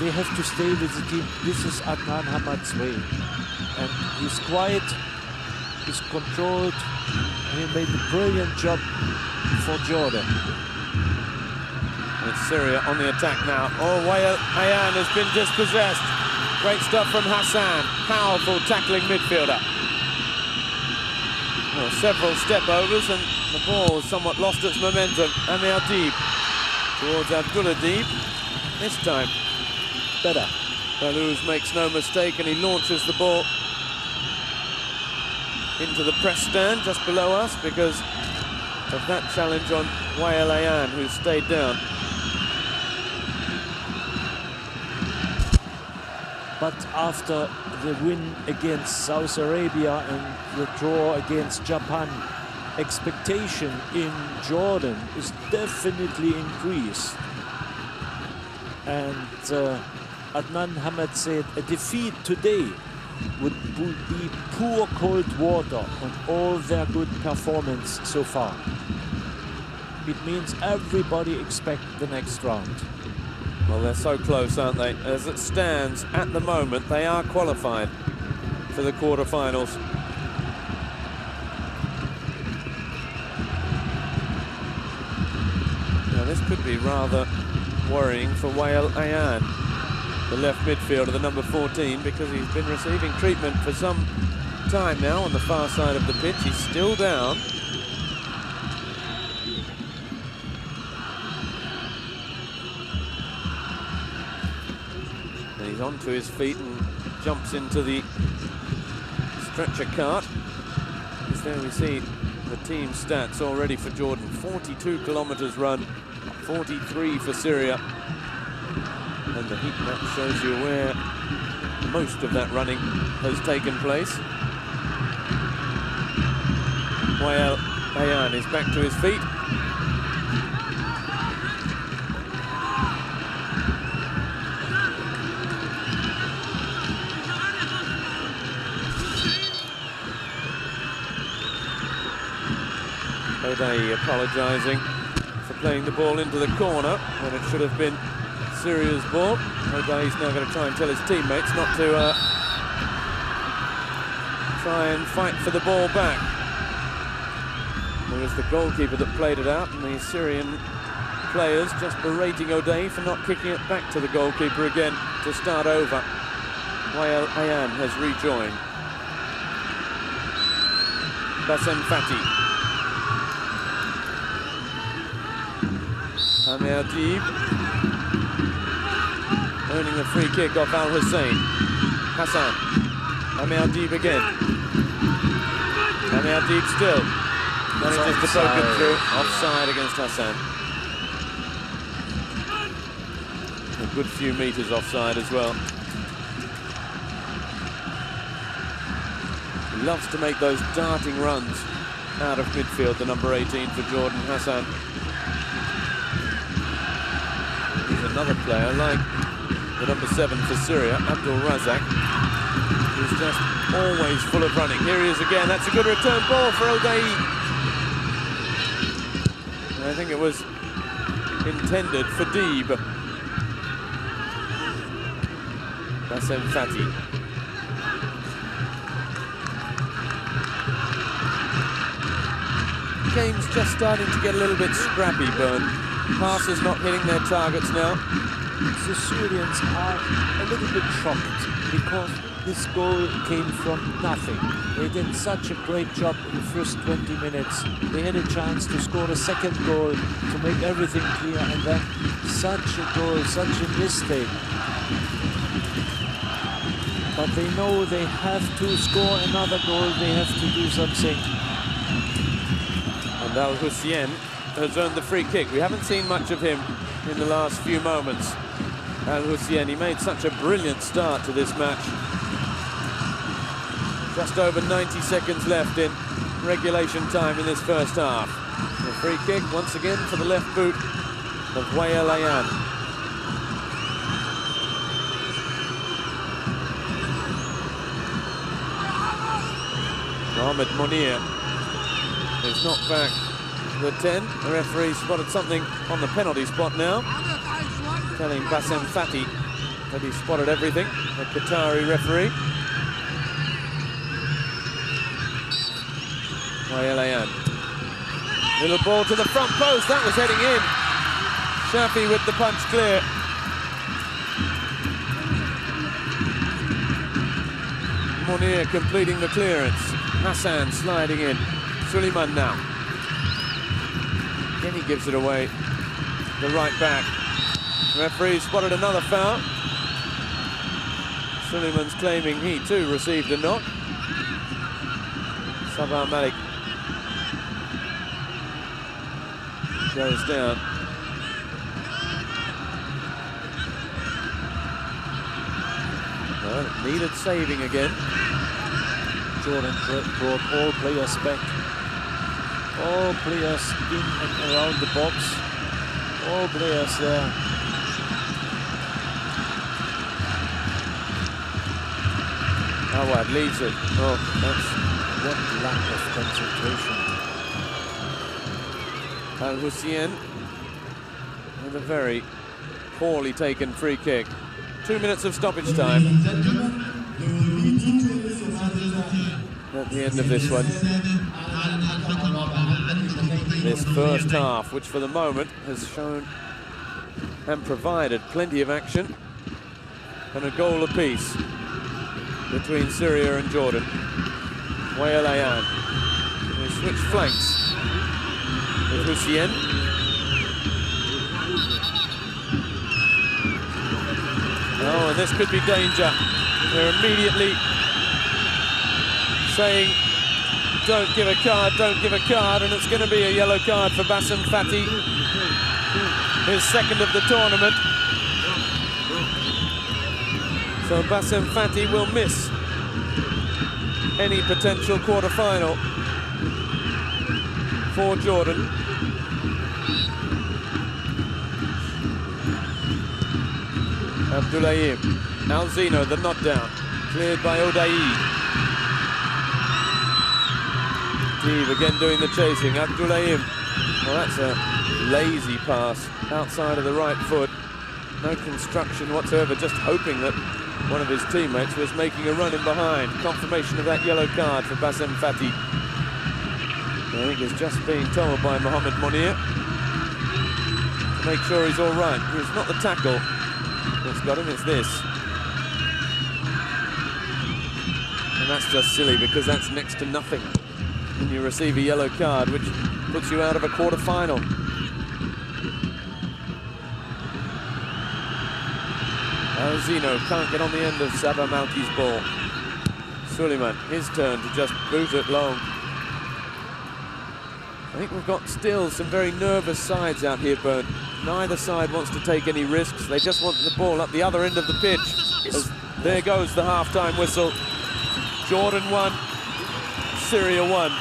C: They have to stay with the team. This is Adnan Hamad's way. And he's quiet, he's controlled, and he made a brilliant job for Jordan.
A: It's Syria on the attack now. Oh, Wael Ayan has been dispossessed. Great stuff from Hassan. Powerful tackling midfielder. Well, several step-overs, and the ball somewhat lost its momentum. Amir Deeb towards Abdullah Deeb. This time,
C: Better.
A: Balouz makes no mistake, and he launches the ball into the press stand just below us because of that challenge on Wael Ayan, who stayed down.
C: But after the win against Saudi Arabia and the draw against Japan, expectation in Jordan is definitely increased. And Adnan Hamad said a defeat today would be pour cold water on all their good performance so far. It means everybody expects the next round.
A: Well, they're so close, aren't they? As it stands at the moment, they are qualified for the quarterfinals. Now, this could be rather worrying for Wael Ayan, the left midfielder, the number 14, because he's been receiving treatment for some time now on the far side of the pitch. He's still down. And he's onto his feet and jumps into the stretcher cart. As there we see the team stats already for Jordan. 42 kilometers run, 43 for Syria. And the heat map shows you where most of that running has taken place. Wael Ayan is back to his feet. O'Day apologising for playing the ball into the corner when it should have been Syria's ball. O'Day's now going to try and tell his teammates not to try and fight for the ball back. There was the goalkeeper that played it out, and the Syrian players just berating O'Day for not kicking it back to the goalkeeper again to start over. Wael Ayan has rejoined. Bassem Fati. Amir Deeb earning a free kick off Al Hussein. Hassan Hamad again. Hamad still manages to poke it through. Offside against Hassan. A good few meters offside as well. He loves to make those darting runs out of midfield, the number 18 for Jordan, Hassan. He's another player like the number 7 for Syria, Abdulrahman, who's just always full of running. Here he is again. That's a good return ball for Abdou. I think it was intended for Deeb. Bassem Fati. Game's just starting to get a little bit scrappy, Bern. Passes not hitting their targets now.
C: The Syrians are a little bit shocked because this goal came from nothing. They did such a great job in the first 20 minutes. They had a chance to score a second goal to make everything clear, and then such a goal, such a mistake. But they know they have to score another goal, they have to do something.
A: And Al-Hussein has earned the free kick. We haven't seen much of him in the last few moments. Al-Hussein, he made such a brilliant start to this match. Just over 90 seconds left in regulation time in this first half. The free kick once again for the left boot of Wael Ayan. Mohamed Monir is knocked back the 10. The referee spotted something on the penalty spot now, telling Bassem Fati that he spotted everything, the Qatari referee. Wael Ayan. Little ball to the front post, that was heading in. Shafi with the punch clear. Monir completing the clearance. Hassan sliding in. Suleiman now. Again he gives it away. The right back. The referee spotted another foul. Suleiman's claiming he too received a knock. Sabah Malik goes down. Well, it needed saving again.
C: Jordan brought all players back. All players in and around the box. All players there.
A: Hamad leaves it. Oh, that's
C: what lack of concentration.
A: Al-Hussein with a very poorly taken free kick. 2 minutes of stoppage time at the end of this one. This first half, which for the moment has shown and provided plenty of action, and a goal apiece between Syria and Jordan. Wael Ayan. They switch flanks with Hussein. Oh, and this could be danger. They're immediately saying, don't give a card, don't give a card, and it's going to be a yellow card for Bassem Fati, his second of the tournament. So Bassem Fati will miss any potential quarter-final for Jordan. Abdulrahman, Alzino, the nod down, cleared by Abdou. Deeb again doing the chasing. Abdulrahman, well, that's a lazy pass outside of the right foot. No construction whatsoever, just hoping that one of his teammates was making a run in behind. Confirmation of that yellow card for Bassem Fati. I think he's just being told by Mohamed Monir to make sure he's all right. It's not the tackle that's got him, it's this. And that's just silly because that's next to nothing when you receive a yellow card, which puts you out of a quarter-final. Alzino can't get on the end of Sabah Malki's ball. Suleiman, his turn to just boot it long. I think we've got still some very nervous sides out here, Bernd. Neither side wants to take any risks. They just want the ball up the other end of the pitch. As there goes the half-time whistle. Jordan 1, Syria 1.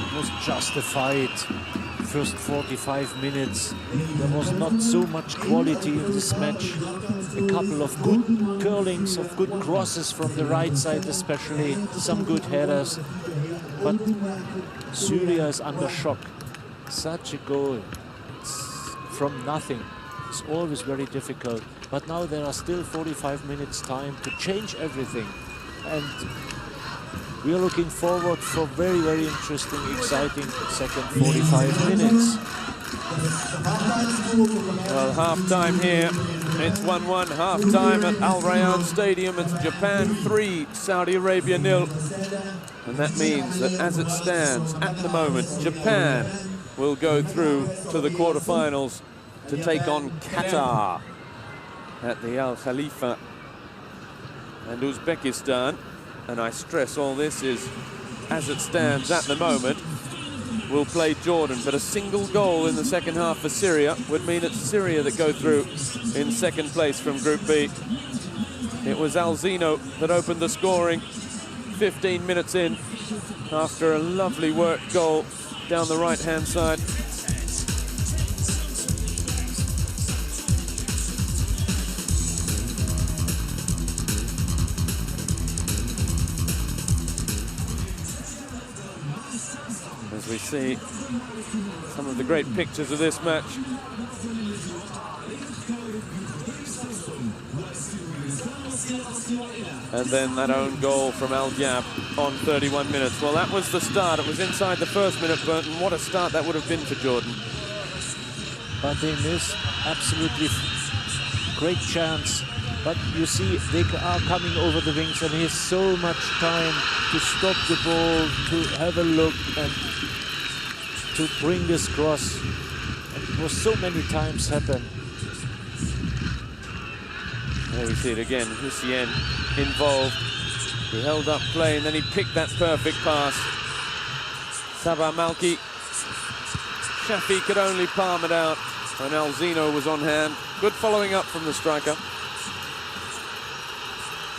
C: It was justified. First 45 minutes, there was not so much quality in this match. A couple of good curlings, of good crosses from the right side especially, some good headers. But Syria is under shock. Such a goal from nothing. It's always very difficult. But now there are still 45 minutes time to change everything. And we are looking forward for very, very interesting, exciting second 45 minutes.
A: Well, half-time here. It's 1-1, half-time at Al Rayyan Stadium. It's Japan 3, Saudi Arabia 0. And that means that as it stands at the moment, Japan will go through to the quarterfinals to take on Qatar at the Al Khalifa, and Uzbekistan. And I stress all this is, as it stands at the moment, will play Jordan. But a single goal in the second half for Syria would mean it's Syria that go through in second place from Group B. It was Alzino that opened the scoring 15 minutes in after a lovely worked goal down the right-hand side. We see some of the great pictures of this match. And then that own goal from Al Jab on 31 minutes. Well, that was the start. It was inside the first minute, Burton. What a start that would have been for Jordan.
C: But they missed absolutely great chance. But you see, they are coming over the wings, and he has so much time to stop the ball, to have a look, and to bring this cross. And it was so many times happen.
A: There we see it again. Hussein involved. He held up play, and then he picked that perfect pass. Sabah Malki. Shafi could only palm it out, and Alzino was on hand. Good following up from the striker,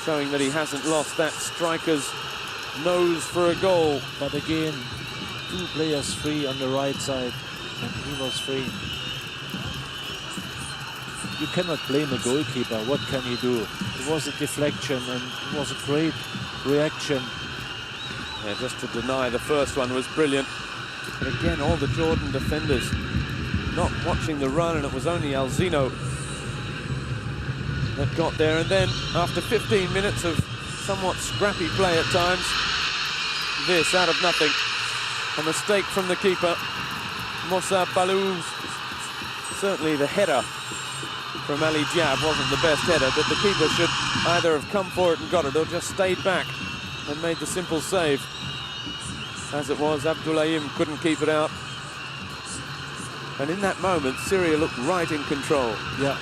A: showing that he hasn't lost that striker's nose for a goal.
C: But again, two players free on the right side, and he was free. You cannot blame a goalkeeper. What can he do? It was a deflection, and it was a great reaction.
A: Yeah, just to deny the first one was brilliant. But again, all the Jordan defenders not watching the run, and it was only Alzino that got there. And then, after 15 minutes of somewhat scrappy play at times, this out of nothing. A mistake from the keeper, Moussa Balou. Certainly the header from Ali Jab wasn't the best header, but the keeper should either have come for it and got it, or just stayed back and made the simple save. As it was, Abdulrahman couldn't keep it out. And in that moment, Syria looked right in control.
C: Yeah,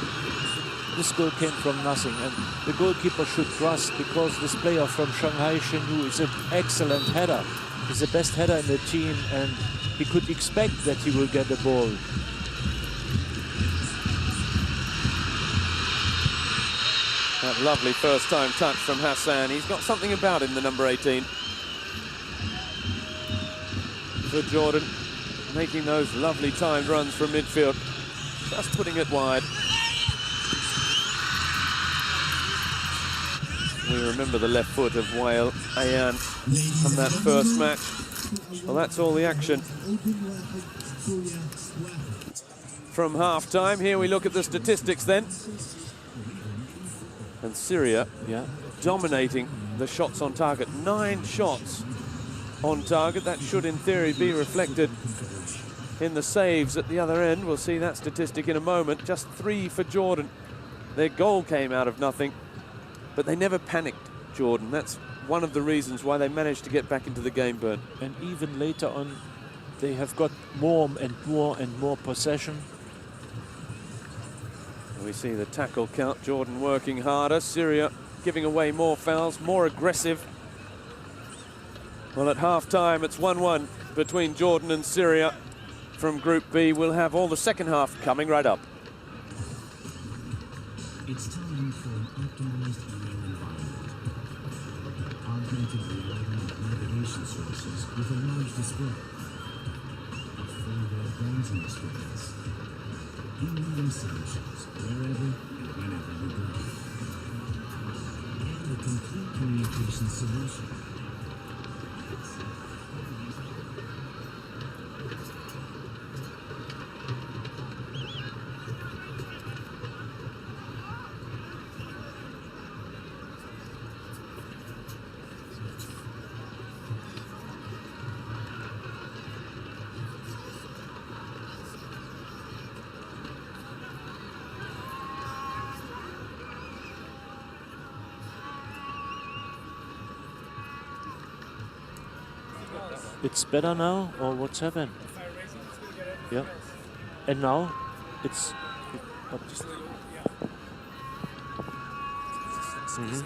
C: this goal came from nothing, and the goalkeeper should trust, because this player from Shanghai Shenhua is an excellent header. He's the best header in the team, and he could expect that he will get the ball.
A: That lovely first-time touch from Hassan. He's got something about him, the number 18. For Jordan, making those lovely timed runs from midfield, just putting it wide. We remember the left foot of Wael Ayan from that first match. Well, that's all the action from half-time. Here we look at the statistics then. And Syria, dominating the shots on target. 9 shots on target. That should, in theory, be reflected in the saves at the other end. We'll see that statistic in a moment. Just 3 for Jordan. Their goal came out of nothing, but they never panicked, Jordan. That's one of the reasons why they managed to get back into the game, Bernd.
C: And even later on, they have got more and more and more possession.
A: We see the tackle count, Jordan working harder. Syria giving away more fouls, more aggressive. Well, at half-time, it's 1-1 between Jordan and Syria from Group B. We'll have all the second half coming right up.
D: It's time for an optimized email environment. Augmented reality navigation services with a large display. A full web browsing experience. Email solutions wherever and whenever you go. And a complete communication solution.
C: It's better now, or what's happened? Yeah. And now it's just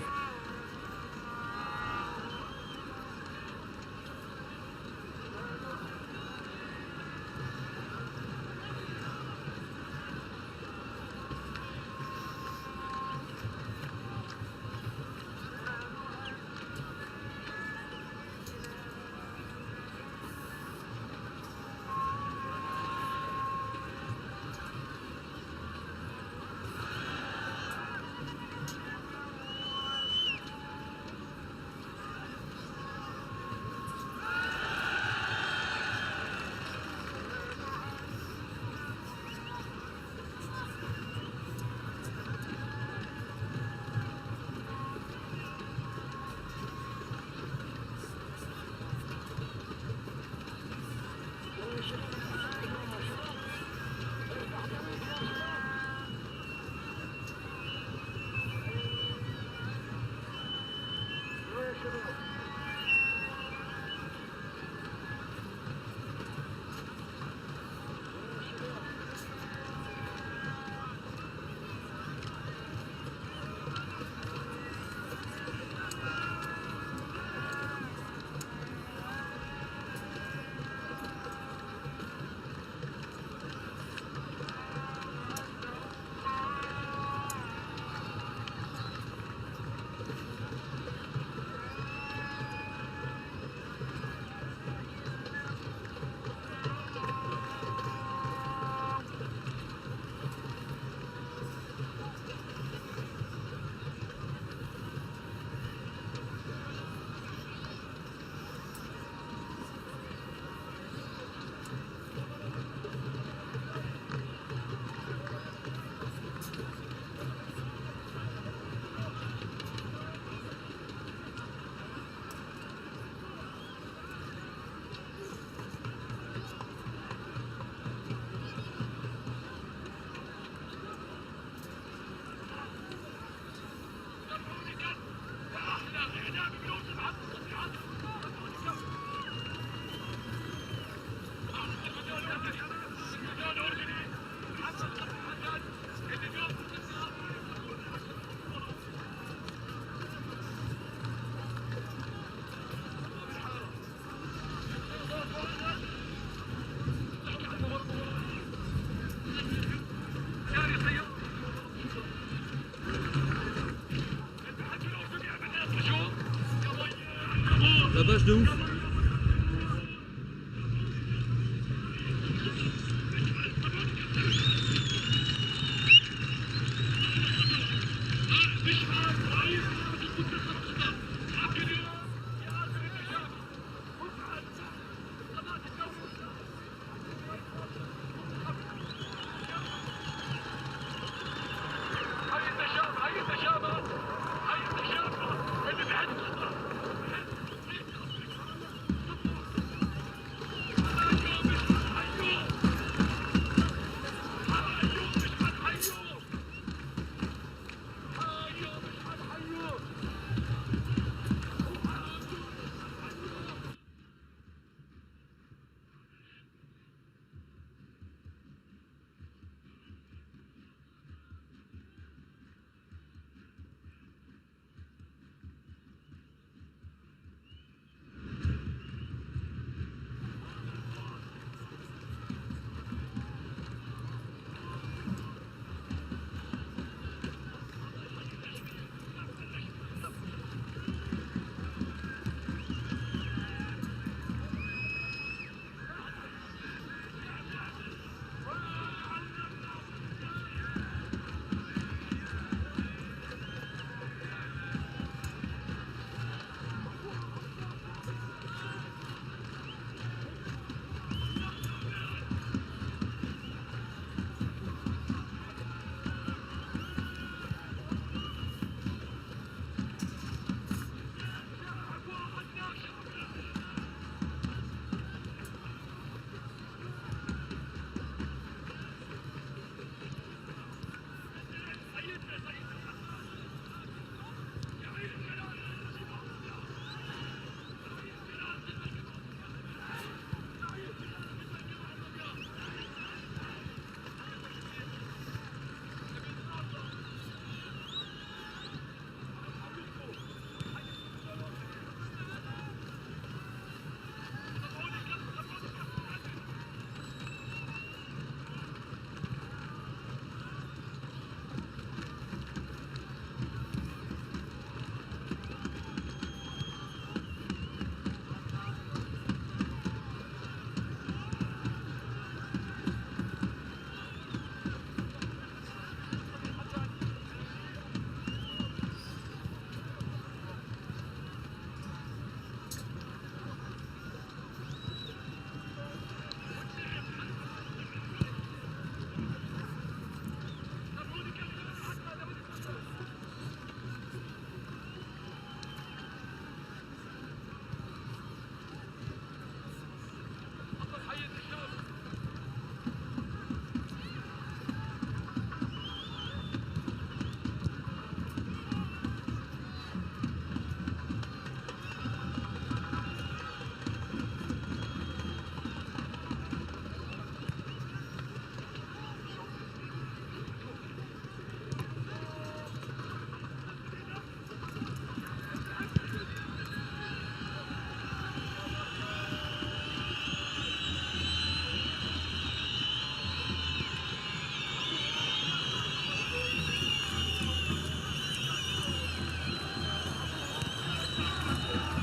E: La vache de ouf.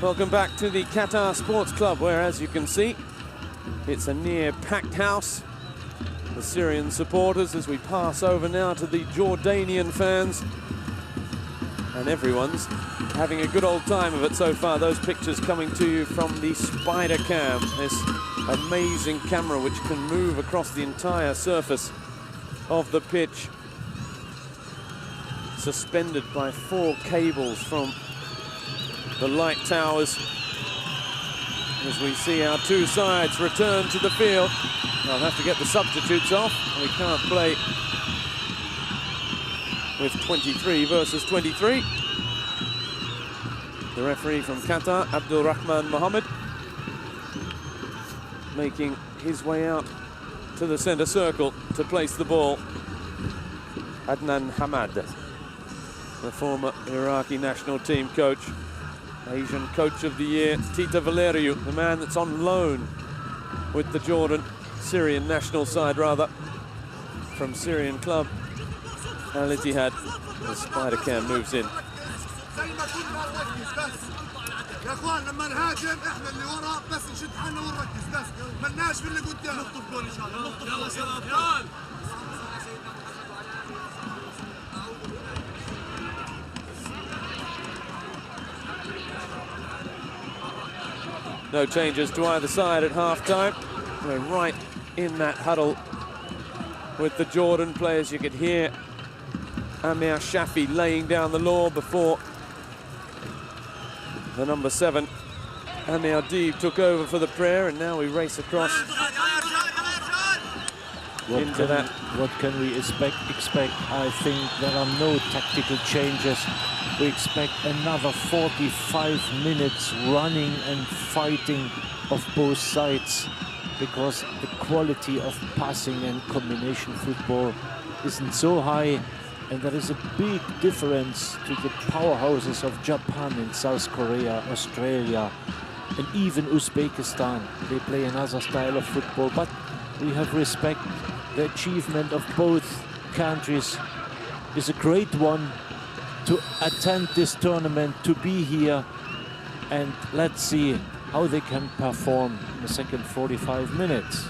A: Welcome back to the Qatar Sports Club, where, as you can see, it's a near-packed house. The Syrian supporters, as we pass over now to the Jordanian fans. And everyone's having a good old time of it so far. Those pictures coming to you from the Spider Cam, this amazing camera which can move across the entire surface of the pitch, suspended by 4 cables from the light towers, as we see our 2 sides return to the field. I'll have to get the substitutes off. We can't play with 23 versus 23. The referee from Qatar, Abdulrahman Hamad, making his way out to the center circle to place the ball. Hamad, the former Iraqi national team coach, Asian Coach of the Year, Tita Valeriu, the man that's on loan with the Syrian national side rather, from Syrian club Al Ittihad. The Spider Cam moves in. No changes to either side at half-time. We're right in that huddle with the Jordan players. You could hear Amir Shafi laying down the law before the number 7, Amir Deeb, took over for the prayer, and now we race across into that.
C: What can we expect? I think there are no tactical changes. We expect another 45 minutes running and fighting of both sides, because the quality of passing and combination football isn't so high, and there is a big difference to the powerhouses of Japan and South Korea, Australia, and even Uzbekistan. They play another style of football, but we have respect. The achievement of both countries is a great one. To attend this tournament, to be here, and let's see how they can perform in the second 45 minutes.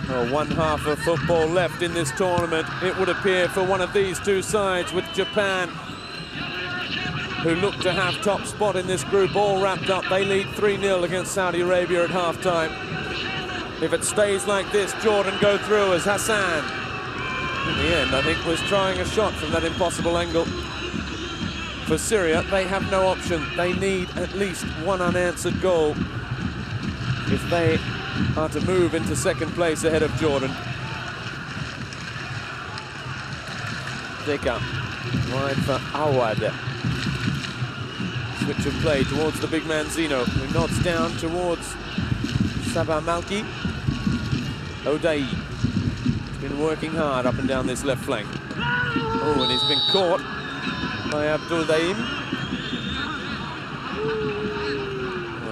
A: Well, one half of football left in this tournament, it would appear, for one of these 2 sides, with Japan, who look to have top spot in this group, all wrapped up. They lead 3-0 against Saudi Arabia at half-time. If it stays like this, Jordan go through as Hassan, in the end, I think, was trying a shot from that impossible angle. For Syria, they have no option. They need at least 1 unanswered goal if they are to move into second place ahead of Jordan. Deka, wide for Awad. Switch of play towards the big man Zino, who nods down towards Sabah Malki. O'Day, he's been working hard up and down this left flank. Oh, and he's been caught by Abdul. Well,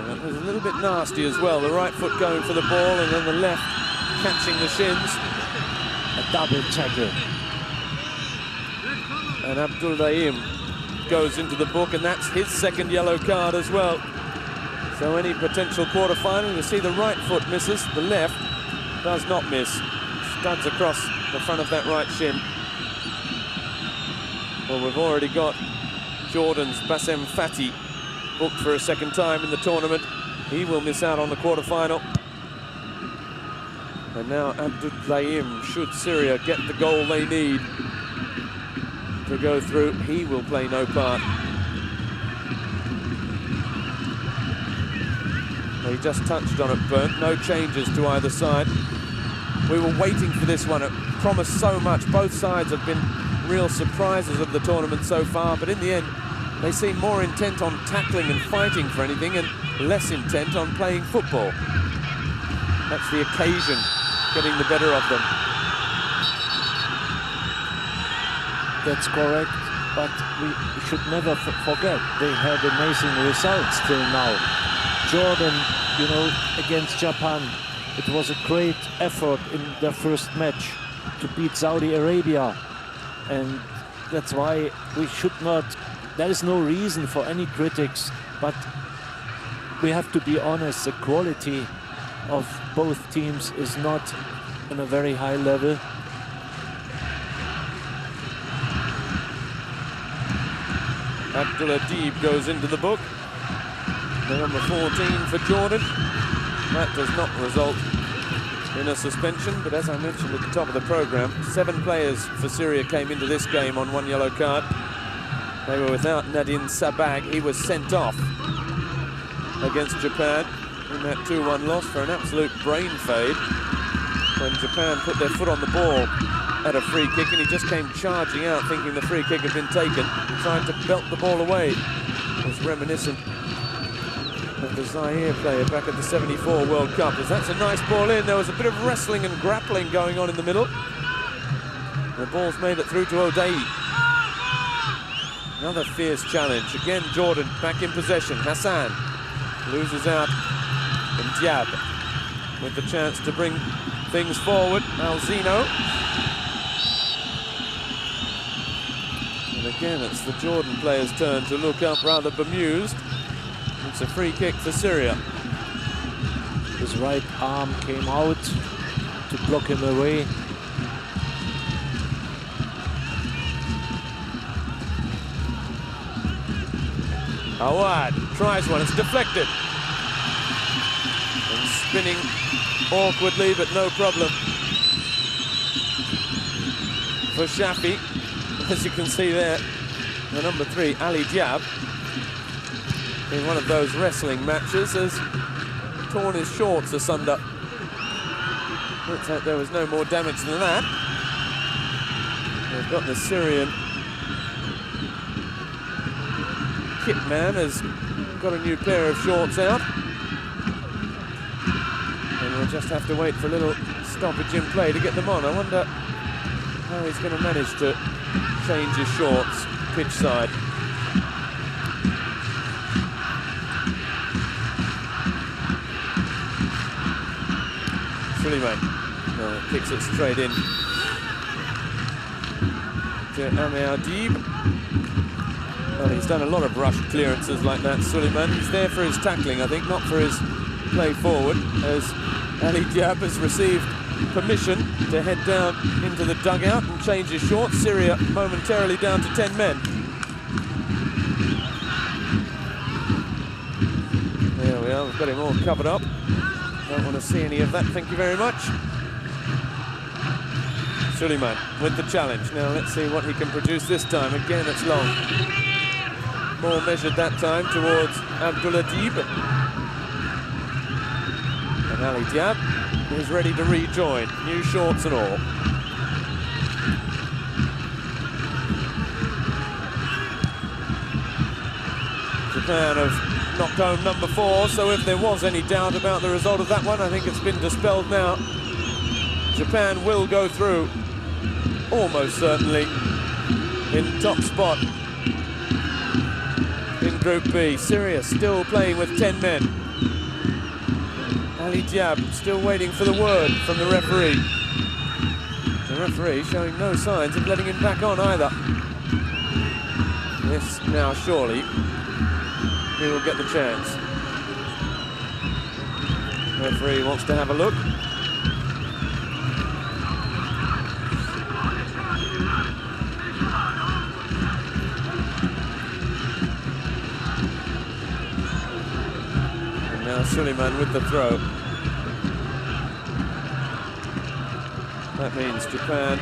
A: that was a little bit nasty as well. The right foot going for the ball, and then the left catching the shins.
C: A double tackle.
A: And Abdul goes into the book, and that's his 2nd yellow card as well. So any potential quarter-final, you see the right foot misses, the left does not miss. Studs across the front of that right shin. Well, we've already got Jordan's Bassem Fati booked for a 2nd time in the tournament. He will miss out on the quarter-final. And now Abdul, should Syria get the goal they need to go through, he will play no part. He just touched on it, Bernd. No changes to either side. We were waiting for this one. It promised so much. Both sides have been real surprises of the tournament so far, but in the end, they seem more intent on tackling and fighting for anything and less intent on playing football. That's the occasion getting the better of them.
C: That's correct, but we should never forget they had amazing results till now. Jordan, you know, against Japan, it was a great effort in their first match to beat Saudi Arabia, and that's why we should not, there is no reason for any critics, but we have to be honest, the quality of both teams is not on a very high level.
A: Abdou goes into the book. The number 14 for Jordan. That does not result in a suspension, but as I mentioned at the top of the program, 7 players for Syria came into this game on 1 yellow card. They were without Nadine Sabag. He was sent off against Japan in that 2-1 loss for an absolute brain fade when Japan put their foot on the ball at a free kick, and he just came charging out thinking the free kick had been taken, trying to belt the ball away. It was reminiscent of the Zaire player back at the '74 World Cup. As that's a nice ball in, there was a bit of wrestling and grappling going on in the middle. The ball's made it through to O'Day. Another fierce challenge. Again, Jordan back in possession. Hassan loses out, and Diab with the chance to bring things forward. Alzino. And again, it's the Jordan players' turn to look up rather bemused. It's a free kick for Syria.
C: His right arm came out to block him away.
A: Hamad tries one, it's deflected. And spinning awkwardly, but no problem for Shafi. As you can see there, the number 3, Ali Diab, in one of those wrestling matches, has torn his shorts asunder. Looks like there was no more damage than that. They've got the Syrian kit man has got a new pair of shorts out. And we'll just have to wait for a little stoppage in play to get them on. I wonder how he's going to manage to change his shorts pitch side. Suheim kicks it straight in to Hamad. Well, he's done a lot of rush clearances like that, Suheim. He's there for his tackling, I think, not for his play forward, as Ali Diab has received permission to head down into the dugout and change his shorts. Syria momentarily down to 10 men. There we are, we've got him all covered up. Don't want to see any of that, thank you very much. Suheim with the challenge. Now let's see what he can produce this time. Again, it's long. More measured that time towards Abdulrahman. And Ali Diab is ready to rejoin, new shorts and all. Japan have knocked home number 4, so if there was any doubt about the result of that one, I think it's been dispelled now. Japan will go through, almost certainly, in top spot in Group B. Syria still playing with 10 men. Ali Diab still waiting for the word from the referee. The referee showing no signs of letting him back on either. This now surely he will get the chance. The referee wants to have a look. And now Suheim with the throw. That means Japan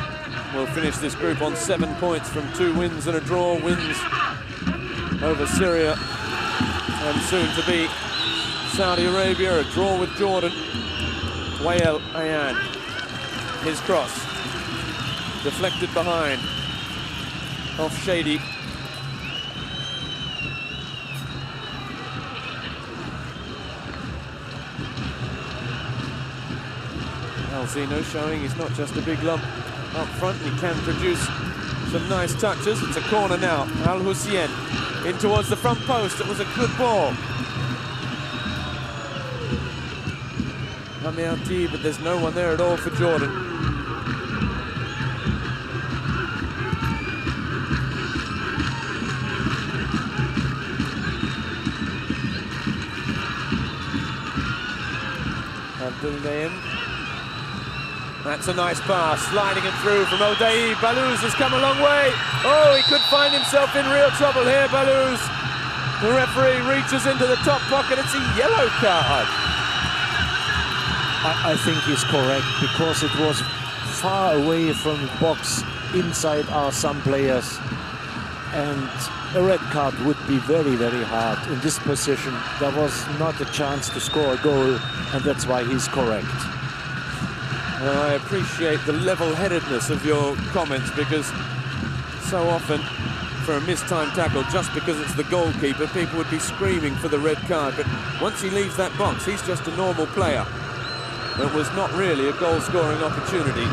A: will finish this group on 7 points from 2 wins and a draw. Wins over Syria and soon to be Saudi Arabia, a draw with Jordan. Wael Ayan, his cross, deflected behind, off Shady. Alzino showing he's not just a big lump up front, and he can produce some nice touches. It's a corner now. Al Hussein in towards the front post. It was a good ball. Hamad, but there's no one there at all for Jordan. Abdulrahman. That's a nice pass, sliding it through from Odayi. Balouz has come a long way. Oh, he could find himself in real trouble here, Balouz. The referee reaches into the top pocket. It's a yellow card.
C: I think he's correct, because it was far away from the box. Inside are some players, and a red card would be very, very hard. In this position, there was not a chance to score a goal, and that's why he's correct.
A: Well, I appreciate the level-headedness of your comments, because so often for a mistimed tackle, just because it's the goalkeeper, people would be screaming for the red card. But once he leaves that box, he's just a normal player. It was not really a goal-scoring opportunity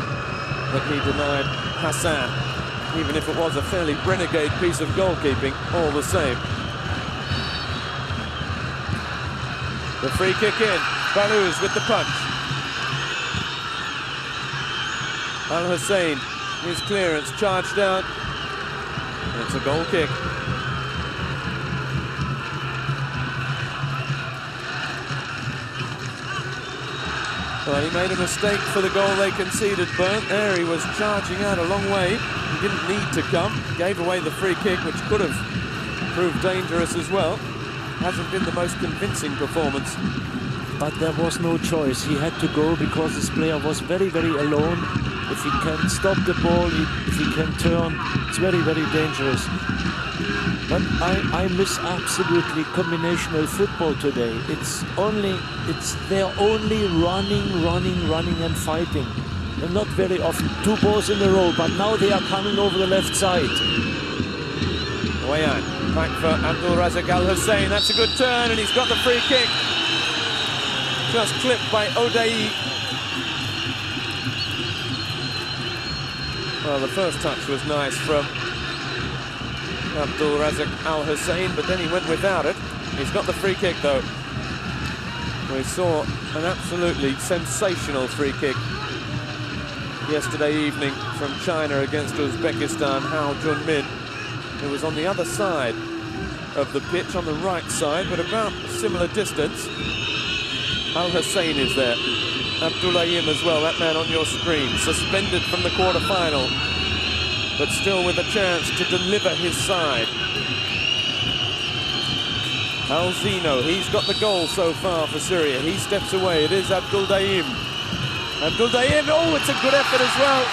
A: that he denied Hassan, even if it was a fairly renegade piece of goalkeeping, all the same. The free kick in, Balouz with the punch. Al-Hussein, his clearance, charged down. It's a goal kick. Well, he made a mistake for the goal they conceded, Bernd. There he was charging out a long way. He didn't need to come. Gave away the free kick, which could have proved dangerous as well. Hasn't been the most convincing performance.
C: But there was no choice. He had to go because this player was very, very alone. If he can stop the ball, if he can turn, it's very, very dangerous. But I miss absolutely combinational football today. They're only running and fighting. And not very often, 2 balls in a row, but now they are coming over the left side.
A: Wayan, back for Abdulrazak Al-Hussein. That's a good turn, and he's got the free kick. Just clipped by Odayi. Well, the first touch was nice from Abdulrazak Al-Hussein, but then he went without it. He's got the free kick, though. We saw an absolutely sensational free kick yesterday evening from China against Uzbekistan, Hao Junmin. It was on the other side of the pitch, on the right side, but about a similar distance. Al-Hussein is there. Abdulrahman as well, that man on your screen, suspended from the quarter-final, but still with a chance to deliver his side. Al-Zino, he's got the goal so far for Syria. He steps away. It is Abdulrahman. Abdulrahman, oh, it's a good effort as well,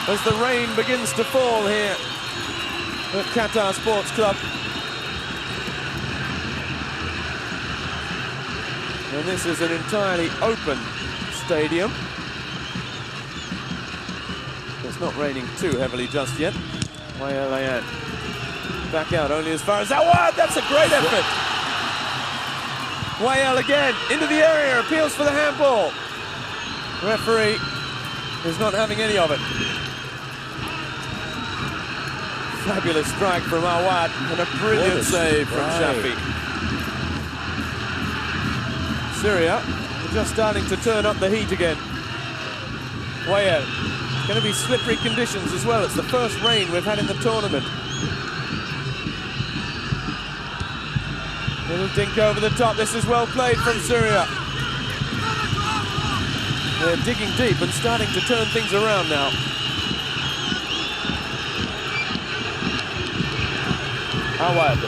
A: as the rain begins to fall here at Qatar Sports Club. And this is an entirely open stadium. It's not raining too heavily just yet. Wayan back out only as far as that one. That's a great effort. Wayan again into the area, appeals for the handball. Referee is not having any of it. Fabulous strike from Awad and a brilliant save from Shafi. Syria just starting to turn up the heat again. Wayan, going to be slippery conditions as well. It's the first rain we've had in the tournament. Little dink over the top. This is well played from Syria. They're digging deep and starting to turn things around now. Awad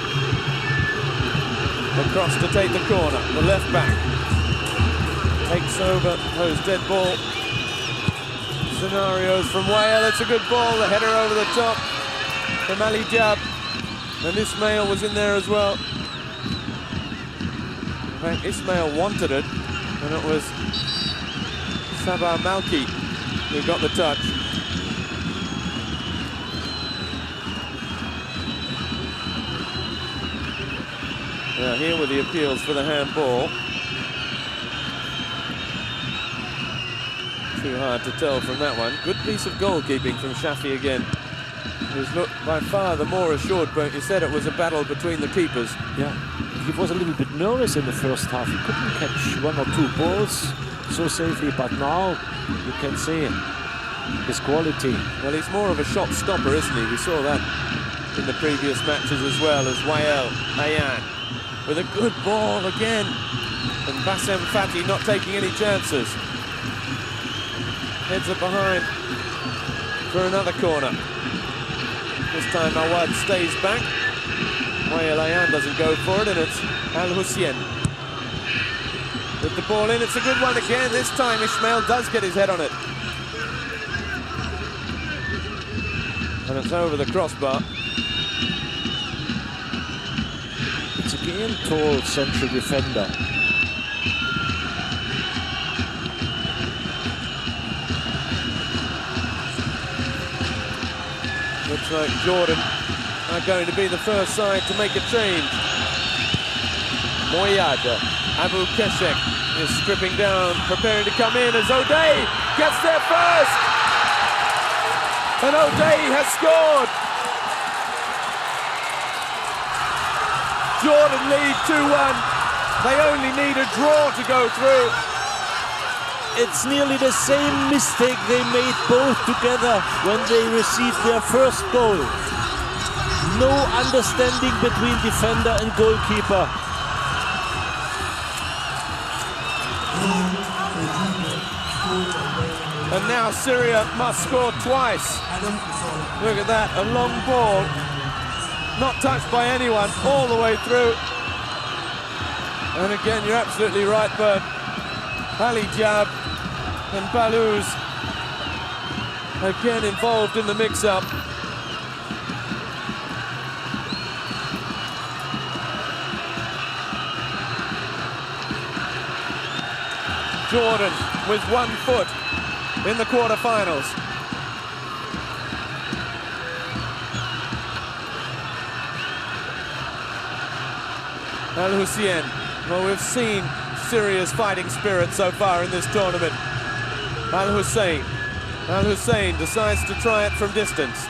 A: across to take the corner. The left back takes over those dead ball scenarios from Wael. It's a good ball. The header over the top from Ali Diab. And Ismail was in there as well. In fact, Ismail wanted it, and it was Sabah Malki who got the touch. Now here were the appeals for the handball. Too hard to tell from that one. Good piece of goalkeeping from Shafi again. He was by far the more assured, but you said it was a battle between the keepers.
C: Yeah, he was a little bit nervous in the first half. He couldn't catch 1 or 2 balls so safely, but now you can see his quality.
A: Well, he's more of a shot stopper, isn't he? We saw that in the previous matches as well, as Wael Ayan with a good ball again. And Bassem Fati not taking any chances. Heads up behind for another corner. This time Awad stays back. Wayalayan doesn't go for it, and it's Al Hussein with the ball in. It's a good one again. This time Ismail does get his head on it. And it's over the crossbar.
C: It's again tall central defender.
A: Looks like Jordan are going to be the first side to make a change. Moyada, Abu Keshek is stripping down, preparing to come in as O'Day gets there first. And O'Day has scored. Jordan lead 2-1. They only need a draw to go through.
C: It's nearly the same mistake they made both together when they received their first goal. No understanding between defender and goalkeeper.
A: And now Syria must score twice. Look at that, a long ball. Not touched by anyone all the way through. And again, you're absolutely right, Bert. Ali Diab and Balouz again involved in the mix-up. Jordan with 1 foot in the quarterfinals. Al Hussein. Well, we've seen Syria's fighting spirit so far in this tournament. Al Hussein decides to try it from distance.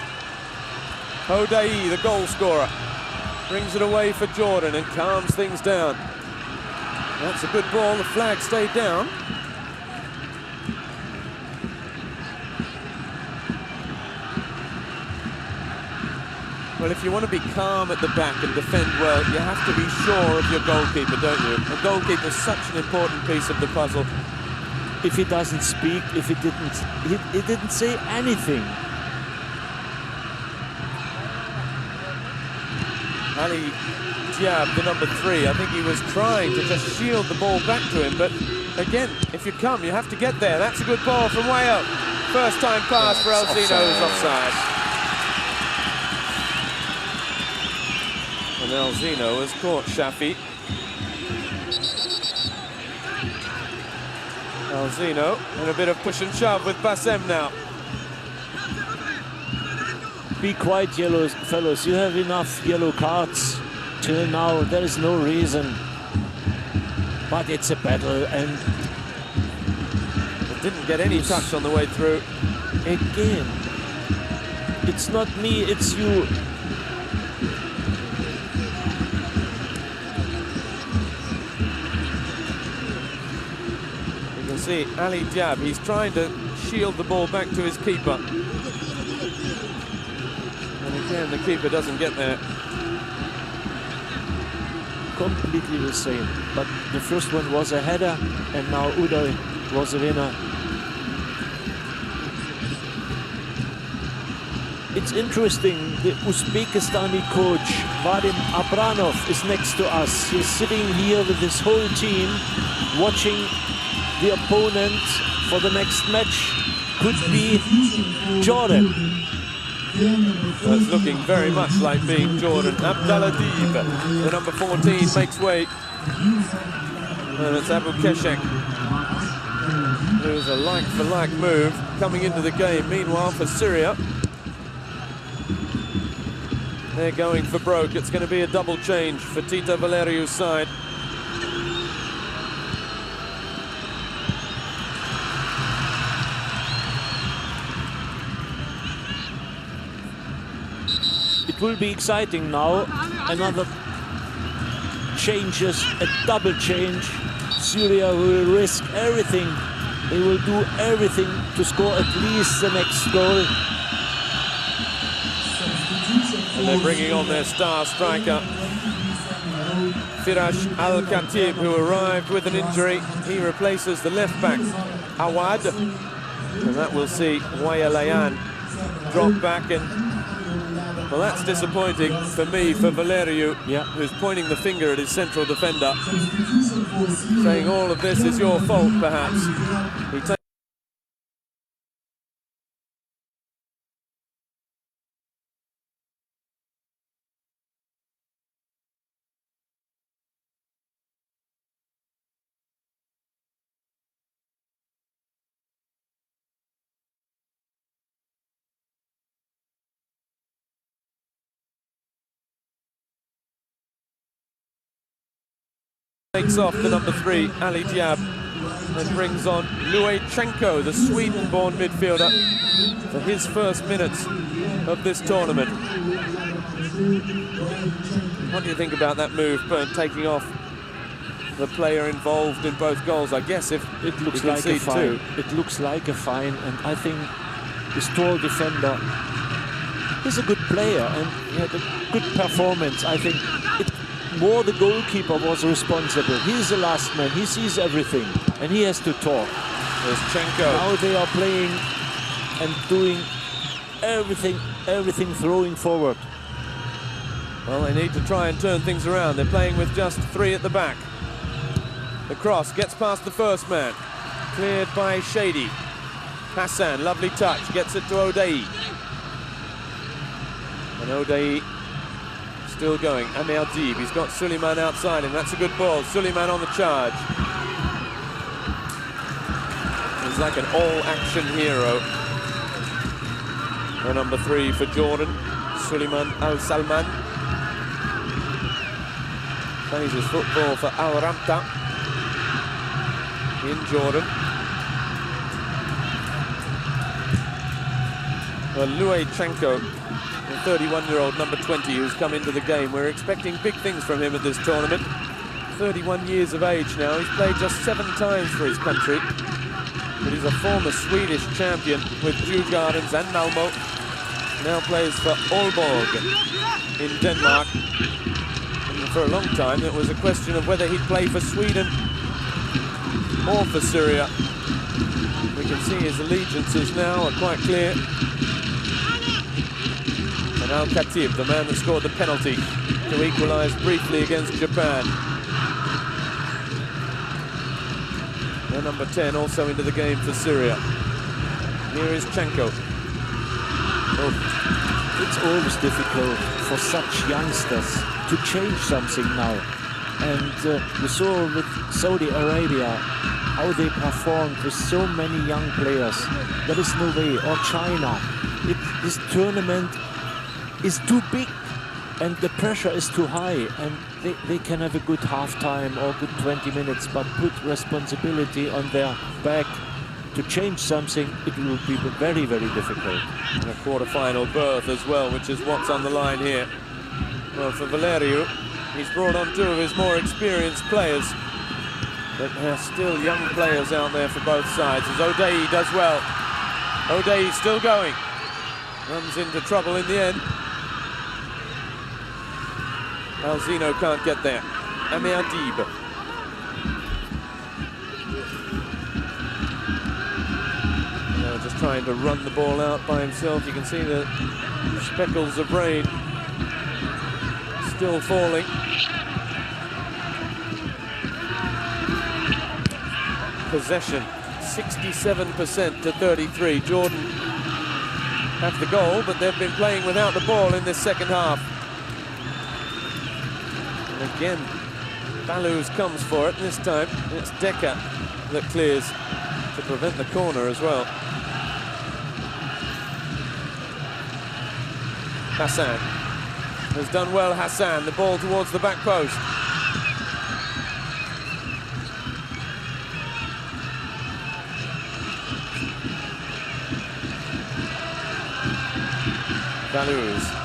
A: O'Day, the goal scorer, brings it away for Jordan and calms things down. That's a good ball. The flag stayed down. Well, if you want to be calm at the back and defend well, you have to be sure of your goalkeeper, don't you? A goalkeeper is such an important piece of the puzzle.
C: If he doesn't speak, if he didn't say anything.
A: Ali Diab, the number 3, I think he was trying to just shield the ball back to him, but again, if you come, you have to get there. That's a good ball from way up. First time pass for Alzino, who's offside. And Alzino has caught Shafi. Alzino, and a bit of push and shove with Bassem now.
C: Be quiet, fellows. You have enough yellow cards till now. There is no reason. But it's a battle, and
A: it didn't get any touch on the way through.
C: Again, it's not me, it's you.
A: You can see Ali Diab, he's trying to shield the ball back to his keeper. And again, the keeper doesn't get there.
C: Completely the same. But the first one was a header, and now Uday was a winner. It's interesting, the Uzbekistani coach, Vadim Abranov, is next to us. He's sitting here with his whole team, watching the opponent for the next match. Could be Jordan.
A: That's looking very much like being Jordan. Abdallah Deeb, the number 14, makes way. And it's Abu Keshek, who's a like-for-like move coming into the game. Meanwhile, for Syria, they're going for broke. It's going to be a double change for Tito Valeriu's side.
C: It will be exciting now. Another changes, a double change. Syria will risk everything. They will do everything to score at least the next goal.
A: And they're bringing on their star striker, Firash Al-Khatib, who arrived with an injury. He replaces the left-back, Awad. And that will see Wayalayan drop back in. Well, that's disappointing for me, for Valeriu, who's pointing the finger at his central defender, saying all of this is your fault, perhaps. He takes off the number 3, Ali Diab, and brings on Luechenko, the Sweden-born midfielder, for his first minutes of this tournament. What do you think about that move, Bernd, taking off the player involved in both goals? I guess if
C: it looks like a fine, it looks like a fine, and I think this tall defender is a good player and he had a good performance. I think more the goalkeeper was responsible. He's the last man, he sees everything and he has to talk.
A: There's Chenko.
C: Now they are playing and doing everything throwing forward.
A: Well, they need to try and turn things around. They're playing with just 3 at the back. The cross gets past the first man, cleared by Shady. Hassan, lovely touch, gets it to O'Day. And O'Day still going. Amir Deeb, he's got Suleiman outside him. That's a good ball. Suleiman on the charge. He's like an all-action hero. The number 3 for Jordan, Suleiman Al-Salman. Plays his football for Al Ramta in Jordan. Well, Luechenko, the 31-year-old number 20 who's come into the game. We're expecting big things from him at this tournament. 31 years of age now. He's played just 7 times for his country. But he's a former Swedish champion with Djurgårdens and Malmö. Now plays for Aalborg in Denmark. And for a long time, it was a question of whether he'd play for Sweden or for Syria. We can see his allegiances now are quite clear. And Al-Khatib, the man that scored the penalty to equalise briefly against Japan. And number 10 also into the game for Syria. Here is Chenko.
C: Oh, it's always difficult for such youngsters to change something now. And we saw with Saudi Arabia how they performed with so many young players. There is no way. Or China. This tournament is too big and the pressure is too high, and they can have a good half-time or good 20 minutes, but put responsibility on their back to change something, it will be very, very difficult.
A: And a quarter-final berth as well, which is what's on the line here. Well, for Valeriu, he's brought on 2 of his more experienced players, but there are still young players out there for both sides, as O'Day does well. O'Day still going. Runs into trouble in the end. Alzino can't get there. Amir Deeb. Just trying to run the ball out by himself. You can see the speckles of rain still falling. Possession, 67% to 33. Jordan have the goal, but they've been playing without the ball in this second half. And again, Baluz comes for it, and this time it's Decker that clears to prevent the corner as well. Hassan has done well. Hassan, the ball towards the back post. Baluz.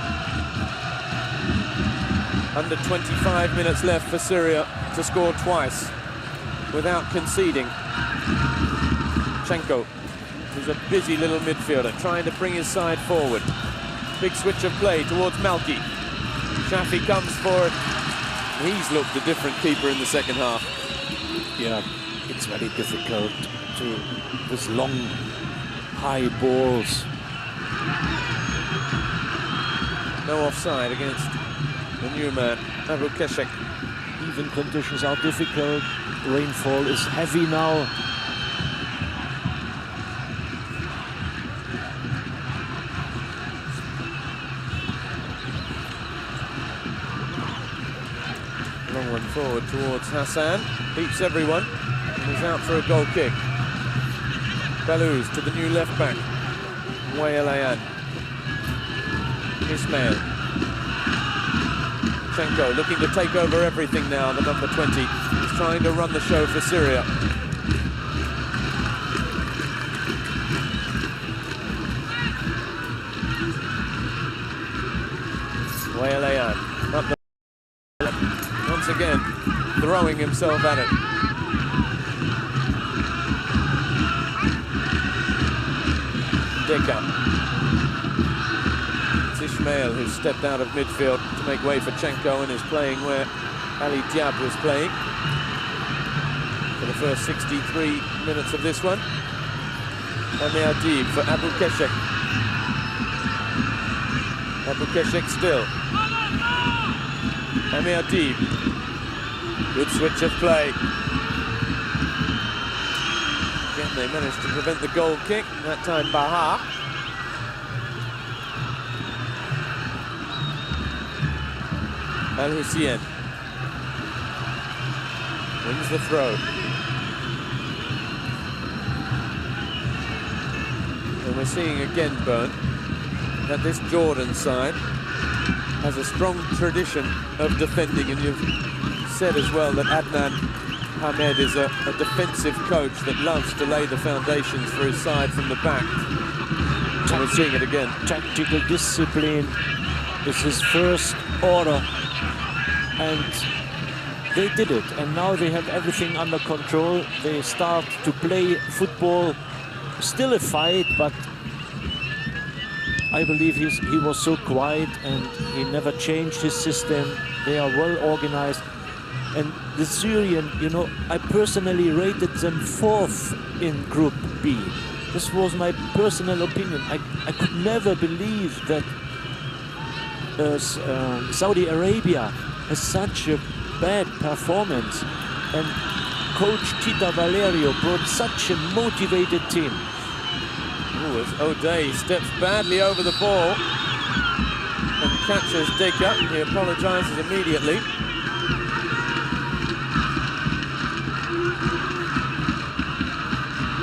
A: Under 25 minutes left for Syria to score twice without conceding. Chenko, who's a busy little midfielder, trying to bring his side forward. Big switch of play towards Malki. Shafi comes for it. He's looked a different keeper in the second half.
C: Yeah, it's very difficult to, with long, high balls.
A: No offside against the new man, Abdou.
C: Even conditions are difficult. Rainfall is heavy now.
A: Long one forward towards Hassan. Beats everyone. He's out for a goal kick. Balouz to the new left back. Wayalayan. Ismail. Chenko looking to take over everything now, the number 20. He's trying to run the show for Syria. Wayalayan. Up the once again, throwing himself at it. Deka. It's Ismail who's stepped out of midfield to make way for Chenko and is playing where Ali Diab was playing for the first 63 minutes of this one. Hamad for Abdou. Abdou still. Hamad. Good switch of play. Again, they managed to prevent the goal kick. That time, Baha. Al-Hussein wins the throw. And we're seeing again, Bern, that this Jordan side has a strong tradition of defending, and you've said as well that Adnan Hamad is a defensive coach that loves to lay the foundations for his side from the back. And we're seeing it again.
C: Tactical discipline is his first order, and they did it, and now they have everything under control. They start to play football, still a fight, but I believe he was so quiet and he never changed his system. They are well organized. And the Syrian, you know, I personally rated them 4th in Group B. This was my personal opinion. I could never believe that Saudi Arabia has such a bad performance. And coach Tita Valerio brought such a motivated team.
A: Ooh, as O'Day steps badly over the ball and catches Deka. He apologizes immediately.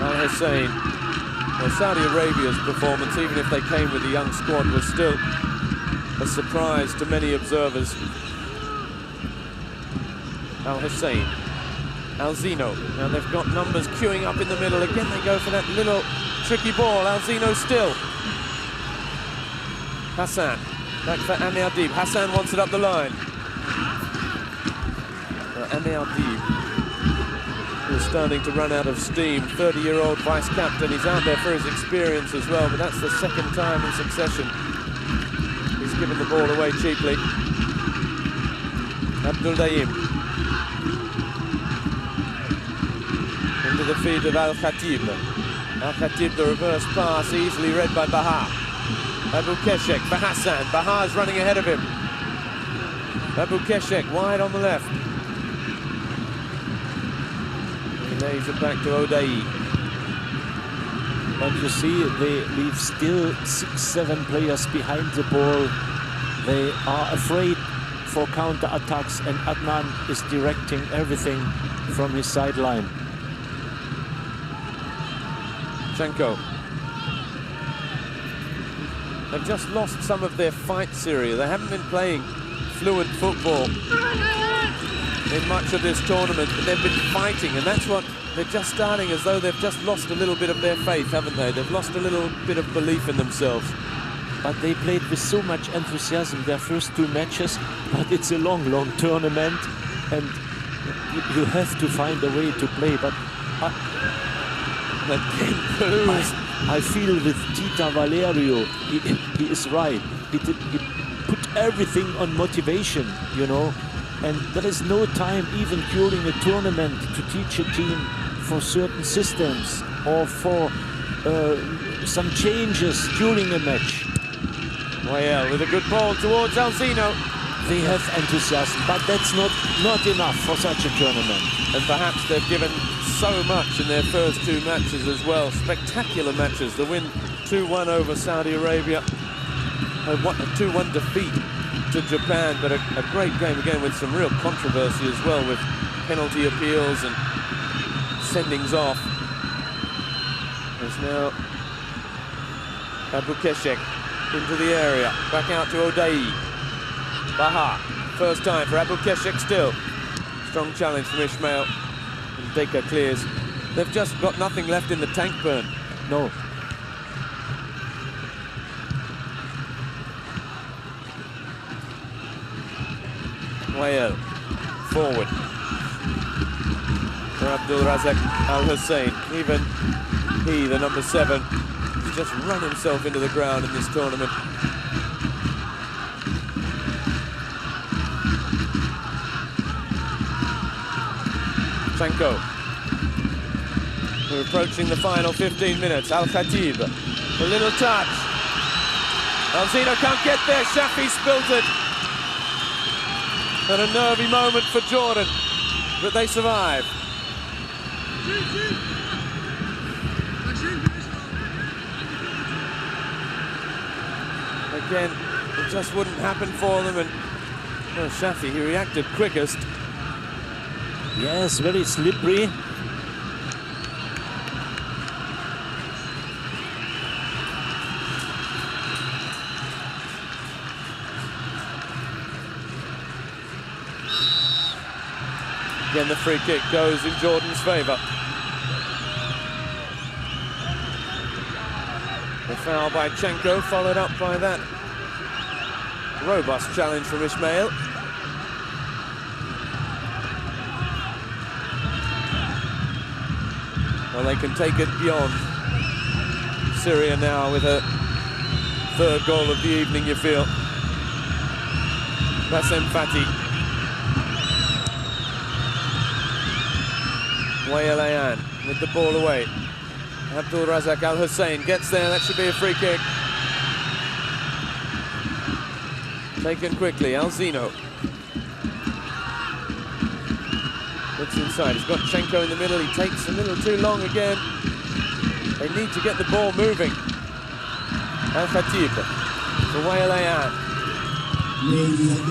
A: Al-Hussein. Well, Saudi Arabia's performance, even if they came with a young squad, was still a surprise to many observers. Al-Hussein. Alzino. Now they've got numbers queuing up in the middle. Again, they go for that little tricky ball. Alzino still. Hassan. Back for Hamad. Hassan wants it up the line. Hamad is starting to run out of steam. 30-year-old vice-captain. He's out there for his experience as well, but that's the second time in succession he's given the ball away cheaply. Abdulrahman. Into the feet of Al-Khatib. Al-Khatib, the reverse pass, easily read by Baha. Abdou for Hassan. Baha's running ahead of him. Abdou wide on the left. He lays it back to O'Day.
C: But you see, they leave still 6-7 players behind the ball. They are afraid for counter-attacks, and Adnan is directing everything from his sideline.
A: Chenko. They've just lost some of their fight, Syria. They haven't been playing fluid football in much of this tournament, but they've been fighting, and that's what they're just starting, as though they've just lost a little bit of their faith, haven't they? They've lost a little bit of belief in themselves.
C: But they played with so much enthusiasm their first 2 matches, but it's a long, long tournament, and you have to find a way to play. But I feel with Tita Valerio, he is right. He put everything on motivation, you know. And there is no time, even during a tournament, to teach a team for certain systems or for some changes during a match.
A: Well, with a good ball towards Alzino.
C: They have enthusiasm, but that's not enough for such a tournament.
A: And perhaps they've given so much in their first two matches as well. Spectacular matches. The win 2-1 over Saudi Arabia. A 2-1 defeat to Japan, but a great game again with some real controversy as well, with penalty appeals and sendings off. There's now Abdou into the area. Back out to O'Day. Baha, first time for Abdou still. Strong challenge from Ismail. And Deka clears. They've just got nothing left in the tank, Burn.
C: No.
A: Wael, forward. For Abdulrazak Al Hussein. Even he, the number 7, has just run himself into the ground in this tournament. We're approaching the final 15 minutes. Al-Khatib, a little touch. Alzino can't get there. Shafi spilt it. And a nervy moment for Jordan, but they survive. Again, it just wouldn't happen for them, and well, Shafi, he reacted quickest.
C: Yes, very slippery.
A: Again, the free kick goes in Jordan's favour. The foul by Chenko, followed up by that robust challenge from Ismail. Well, they can take it beyond Syria now with a third goal of the evening, you feel. Bassem Fati. Wael Ayan with the ball away. Abdulrazak Al Hussein gets there, that should be a free kick. Taken quickly, Alzino. Looks inside, he's got Chenko in the middle, he takes a little too long again. They need to get the ball moving. Al-Khatib for Wael Ayan.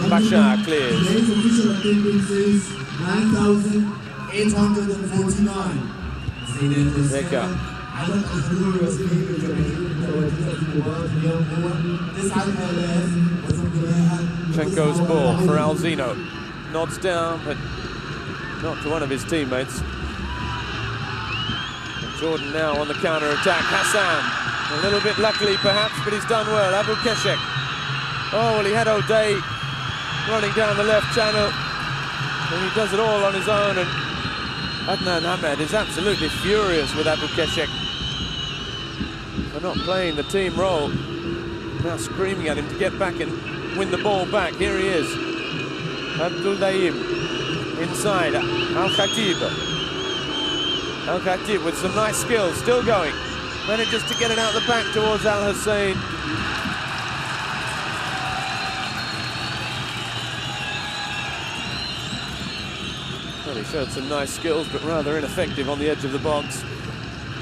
A: Bashar clears.
B: Today's official attendance is 9,849.
A: Deka. Chenko's ball for Alzino. Nods down, but not to one of his teammates. And Jordan now on the counter-attack. Hassan, a little bit luckily perhaps, but he's done well. Abou Keshek. Oh, well, he had O'Day running down the left channel, and he does it all on his own, and Adnan Hamad is absolutely furious with Abou Keshek for not playing the team role. Now screaming at him to get back and win the ball back. Here he is. Abdul Daim inside. Al-Khatib. Al-Khatib with some nice skills, still going. Manages to get it out the back towards Al Hussein. Well, he showed some nice skills, but rather ineffective on the edge of the box.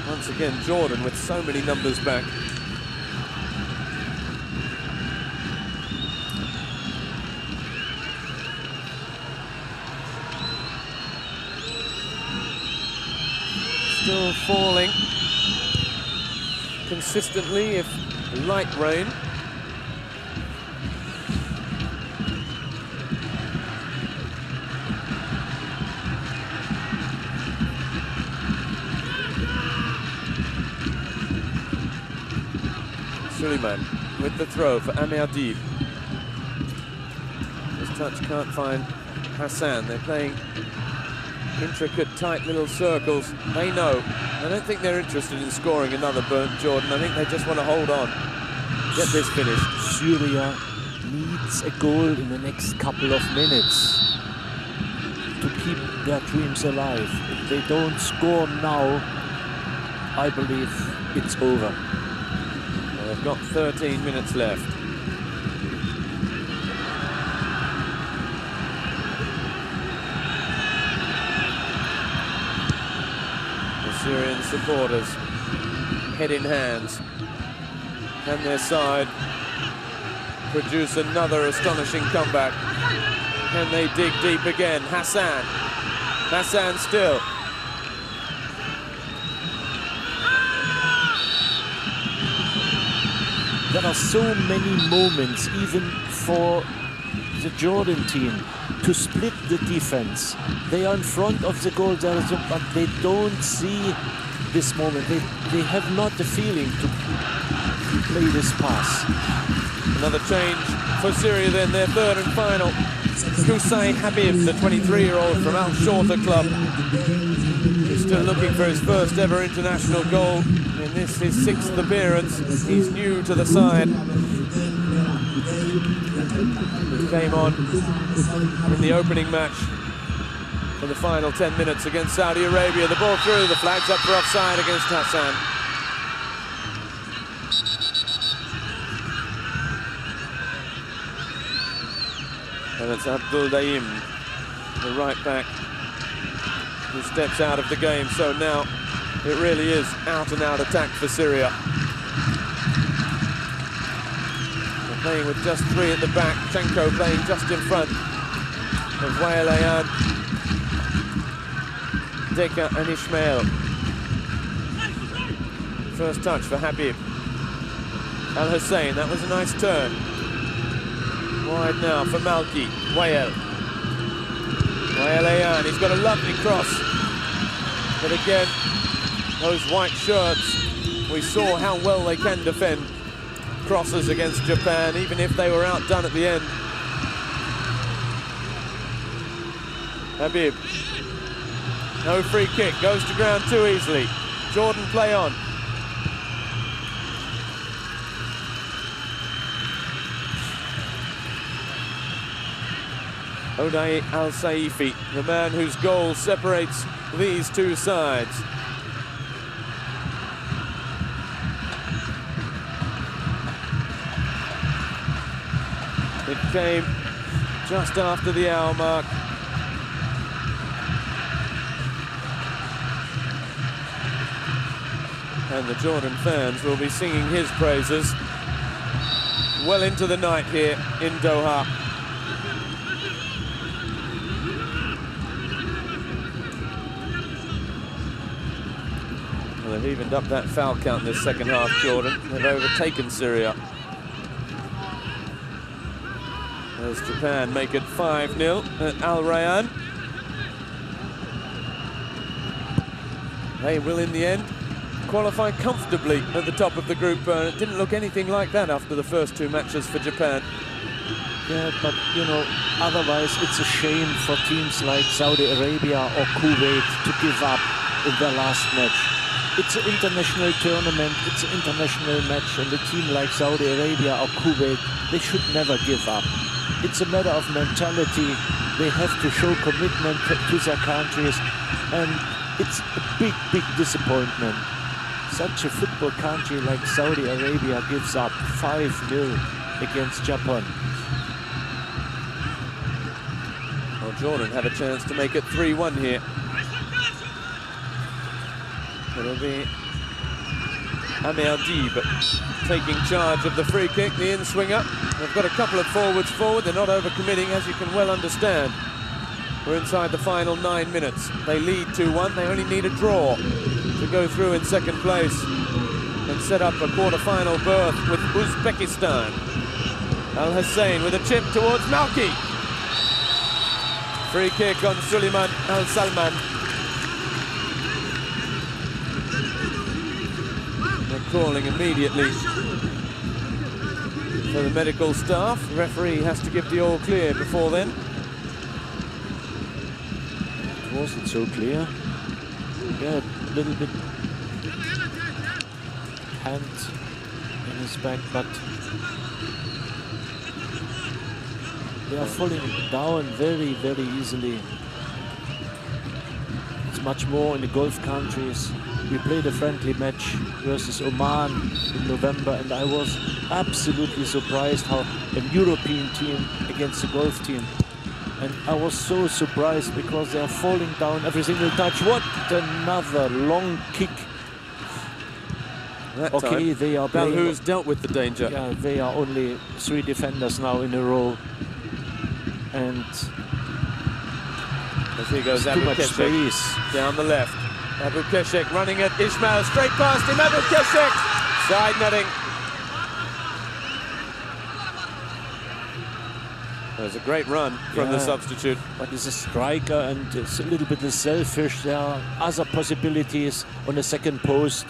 A: Once again, Jordan with so many numbers back. Still falling consistently, if light rain. Suheim with the throw for Hamad. This touch can't find Hassan. They're playing intricate, tight little circles. They know. I don't think they're interested in scoring another burnt Jordan. I think they just want to hold on, get this finished.
C: Syria needs a goal in the next couple of minutes. keep their dreams alive. If they don't score now, I believe it's over.
A: Well, they've got 13 minutes left. The Syrian supporters, head in hands. Can their side produce another astonishing comeback? Can they dig deep again? Hassan. Hassan still.
C: There are so many moments, even for the Jordan team, to split the defense. They are in front of the goal, but they don't see this moment. They have not the feeling to play this pass.
A: Another change for Syria then, their third and final. Habib, the 23-year-old from Al Shorta club, is still looking for his first ever international goal. In this, his 6th appearance. He's new to the side. He came on in the opening match for the final 10 minutes against Saudi Arabia. The ball through, the flag's up for offside against Hassan. And it's Abdul, the right back, who steps out of the game. So now it really is out-and-out attack for Syria. They're playing with just 3 at the back. Chenko playing just in front of Wael, Deka and Ismail. First touch for Habib. Al Hussein, that was a nice turn. Wide now for Malki. Wael Ayan, he's got a lovely cross. But again, those white shirts, we saw how well they can defend crosses against Japan, even if they were outdone at the end. Habib. No free kick, goes to ground too easily. Jordan play on. Oday Al-Saifi, the man whose goal separates these two sides. It came just after the hour mark. And the Jordan fans will be singing his praises well into the night here in Doha. Well, they've evened up that foul count in this second half, Jordan. They've overtaken Syria. As Japan make it 5-0 at Al Rayyan. They will, in the end, qualify comfortably at the top of the group. It didn't look anything like that after the first 2 matches for Japan.
C: Yeah, but, you know, otherwise it's a shame for teams like Saudi Arabia or Kuwait to give up in their last match. It's an international tournament, it's an international match, and a team like Saudi Arabia or Kuwait, they should never give up. It's a matter of mentality. They have to show commitment to their countries, and it's a big, big disappointment. Such a football country like Saudi Arabia gives up 5-0 against Japan.
A: Well, Jordan have a chance to make it 3-1 here. It'll be Hamad taking charge of the free kick, the in-swinger. They've got a couple of forwards forward. They're not over-committing, as you can well understand. We're inside the final 9 minutes. They lead 2-1. They only need a draw to go through in second place and set up a quarter-final berth with Uzbekistan. Al Hussein with a chip towards Malki. Free kick on Suleiman Al Salman. They're calling immediately for the medical staff. The referee has to give the all clear before then.
C: It wasn't so clear. Yeah, a little bit hand in his back, but they are falling down very, very easily. much more in the Gulf countries. We played a friendly match versus Oman in November, and I was absolutely surprised how a European team against a Gulf team. And I was so surprised because they are falling down every single touch. What another long kick.
A: That
C: okay,
A: time,
C: they are playing.
A: Balhu's dealt with the danger.
C: Yeah, they are only 3 defenders now in a row. And
A: as he goes,
C: too much space
A: down the left. Abu Keshek running at Ismail, straight past him. Abu Keshek, side netting. There's a great run from the substitute.
C: But he's a striker and it's a little bit selfish. There are other possibilities on the second post.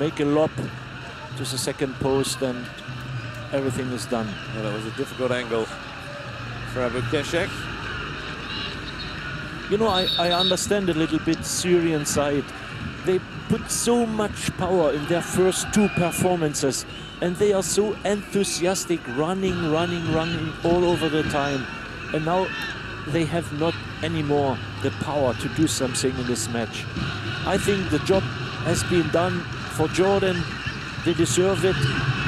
C: Make a lob to the second post and everything is done.
A: Well, that was a difficult angle for Abu Keshek.
C: You know, I understand a little bit Syrian side. They put so much power in their first 2 performances and they are so enthusiastic, running all over the time. And now they have not anymore the power to do something in this match. I think the job has been done for Jordan. They deserve it.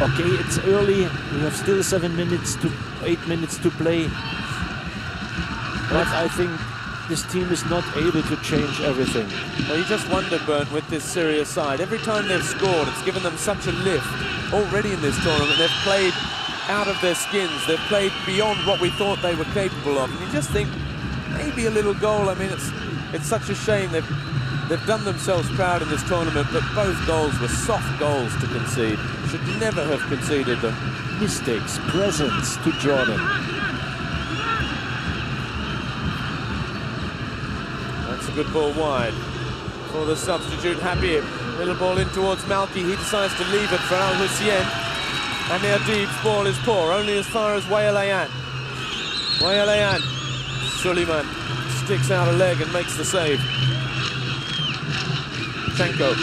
C: Okay, it's early. We have still 8 minutes to play. But I think this team is not able to change everything.
A: Well, you just wonder, Bernd, with this Syria side, every time they've scored, it's given them such a lift already in this tournament. They've played out of their skins. They've played beyond what we thought they were capable of. And you just think, maybe a little goal. I mean, it's such a shame. They've done themselves proud in this tournament, but both goals were soft goals to concede. Should never have conceded them.
C: Mistakes, presence to Jordan.
A: That's a good ball wide for the substitute, Habib. Little ball in towards Malki. He decides to leave it for Al-Hussein. And Adib's ball is poor, only as far as Wayalayan. Wayalayan. Suleiman sticks out a leg and makes the save. Chenko.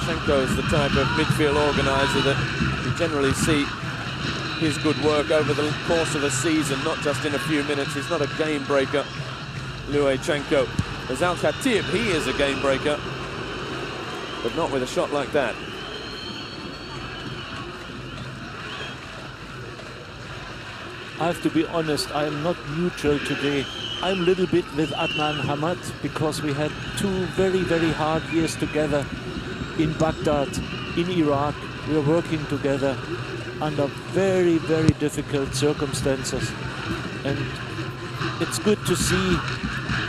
A: Chenko is the type of midfield organizer that you generally see his good work over the course of a season, not just in a few minutes. He's not a game breaker, Luechenko. As Al-Khatib, he is a game breaker, but not with a shot like that.
C: I have to be honest, I am not neutral today. I'm a little bit with Adnan Hamad because we had 2 very, very hard years together in Baghdad, in Iraq. We were working together under very, very difficult circumstances. And it's good to see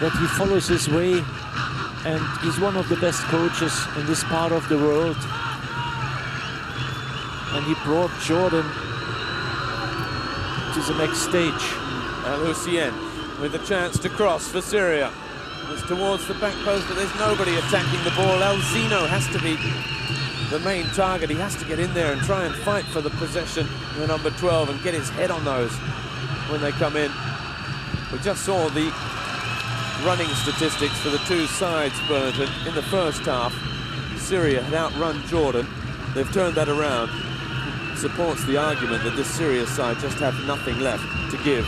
C: that he follows his way and he's one of the best coaches in this part of the world. And he brought Jordan to the next stage.
A: Al-Hussein with a chance to cross for Syria. It's towards the back post, but there's nobody attacking the ball. El Zino has to be the main target. He has to get in there and try and fight for the possession, the number 12, and get his head on those when they come in. We just saw the running statistics for the 2 sides, Bernd. In the first half, Syria had outrun Jordan. They've turned that around. Supports the argument that this Syria side just have nothing left to give.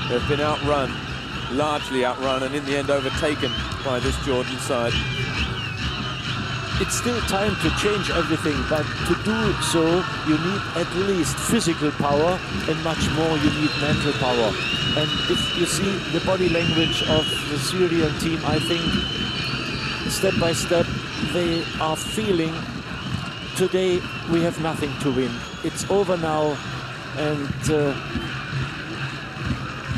A: They've been outrun, largely outrun, and in the end overtaken by this Jordan side.
C: It's still time to change everything, but to do so, you need at least physical power, and much more you need mental power. And if you see the body language of the Syrian team, I think step by step they are feeling today we have nothing to win. It's over now, and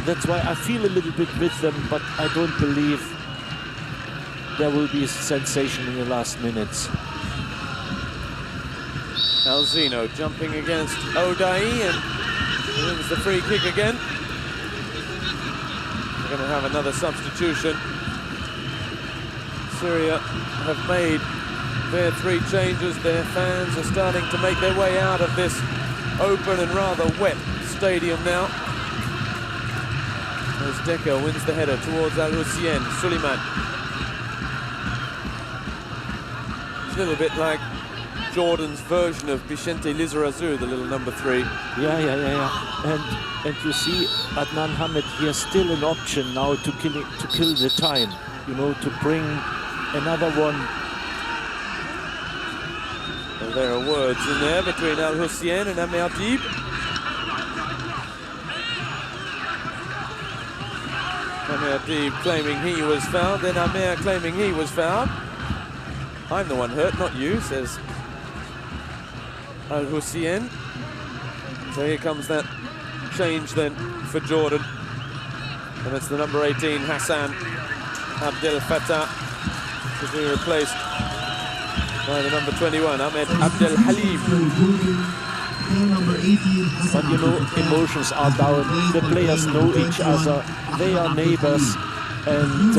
C: that's why I feel a little bit with them, but I don't believe there will be a sensation in the last minutes.
A: El Zino jumping against Odai and wins the free kick again. We're going to have another substitution. Syria have made their 3 changes. Their fans are starting to make their way out of this open and rather wet stadium now. As Decker wins the header towards Al-Hussein. Suleiman. It's a little bit like Jordan's version of Vicente Lizarazu, the little number 3.
C: Yeah. And you see, Adnan Hamad, he has still an option now to kill the time, you know, to bring another one.
A: Well, there are words in there between Al Hussein and Hamad. Hamad claiming he was fouled, then Amir claiming he was fouled. I'm the one hurt, not you, says Al Hussein. So here comes that change then for Jordan. And it's the number 18, Hassan Abdel Fattah, to be replaced by the number 21, Ahmed Abdel Halim.
C: But you know, emotions are down. The players know each other. They are neighbors. And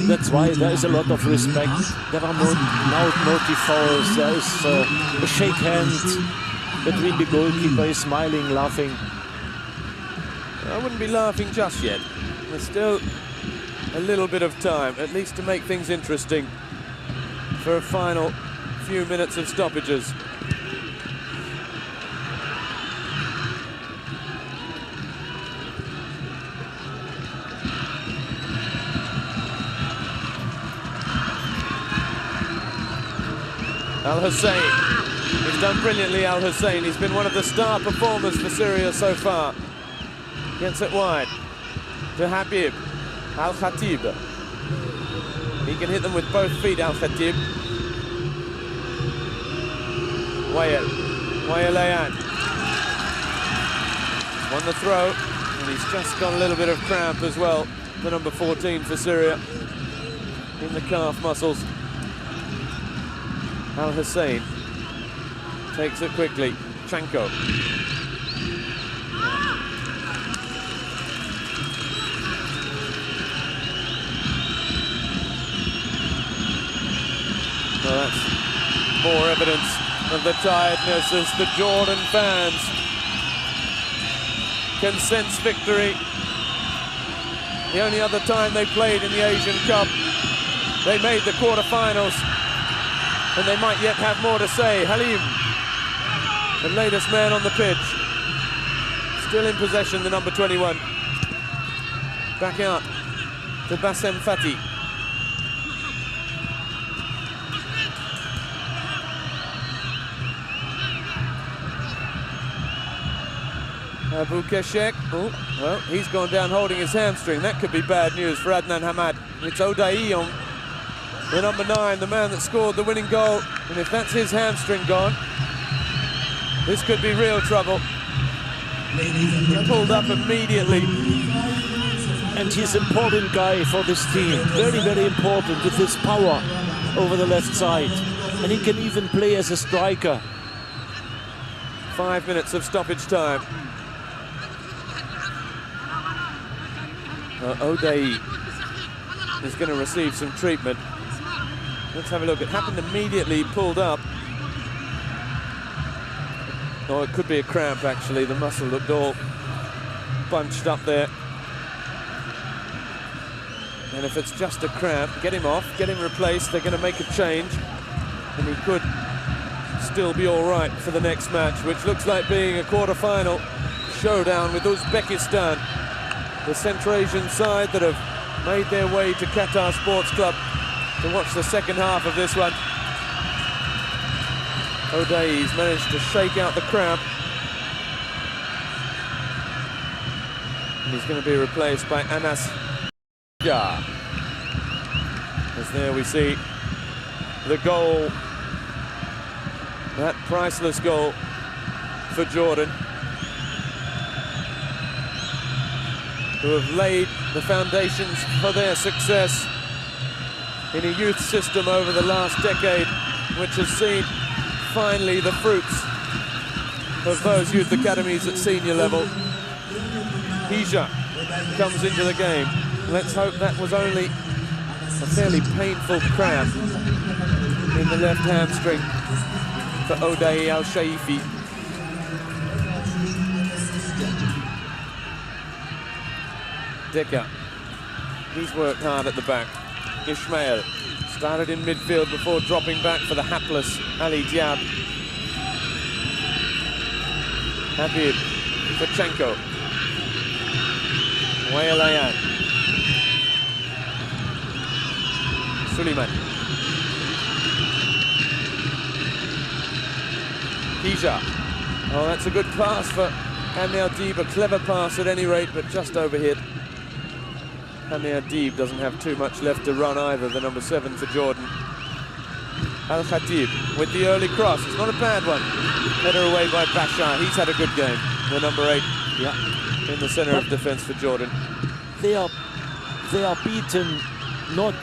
C: that's why there is a lot of respect. There are no naughty fouls. There is a shake hand between the goalkeeper. He's smiling, laughing.
A: I wouldn't be laughing just yet. There's still a little bit of time, at least to make things interesting for a final few minutes of stoppages. Al Hussein, he's done brilliantly, Al Hussein. He's been one of the star performers for Syria so far. Gets it wide to Habib Al Khatib. He can hit them with both feet, Al Khatib. Wael Ayan. Won the throw, and he's just got a little bit of cramp as well. The number 14 for Syria in the calf muscles. Al Hussein takes it quickly. Chanko. Well, that's more evidence of the tiredness as the Jordan fans can sense victory. The only other time they played in the Asian Cup, they made the quarterfinals. And they might yet have more to say. Halim, the latest man on the pitch. Still in possession, the number 21. Back out to Bassem Fati. Abu Keshek, well, he's gone down holding his hamstring. That could be bad news for Adnan Hamad. It's Odayi on the number 9, the man that scored the winning goal. And if that's his hamstring gone, this could be real trouble. Pulled up immediately.
C: And he's an important guy for this team. Very, very important with his power over the left side. And he can even play as a striker.
A: 5 minutes of stoppage time. Odayi is going to receive some treatment. Let's have a look. It happened immediately, pulled up. Oh, it could be a cramp, actually. The muscle looked all bunched up there. And if it's just a cramp, get him off, get him replaced. They're going to make a change. And he could still be all right for the next match, which looks like being a quarter-final showdown with Uzbekistan, the Central Asian side that have made their way to Qatar Sports Club to watch the second half of this one. Odayi's managed to shake out the cramp. And he's going to be replaced by Anas Shah. As there we see the goal, that priceless goal for Jordan, who have laid the foundations for their success in a youth system over the last decade, which has seen finally the fruits of those youth academies at senior level. Hija comes into the game. Let's hope that was only a fairly painful cramp in the left hamstring for Odayi Al-Shaifi. Deka, he's worked hard at the back. Ismail Started in midfield before dropping back for the hapless Ali Diab. Habib, Shevchenko, Wayalayan, Suleiman, Hija. Oh, that's a good pass for Hamad, a clever pass at any rate, but just overhit. Hamad doesn't have too much left to run either, the number 7 for Jordan. Al-Khatib with the early cross. It's not a bad one. Header away by Bashar. He's had a good game. The number 8, yeah, in the center of defense for Jordan.
C: They are beaten not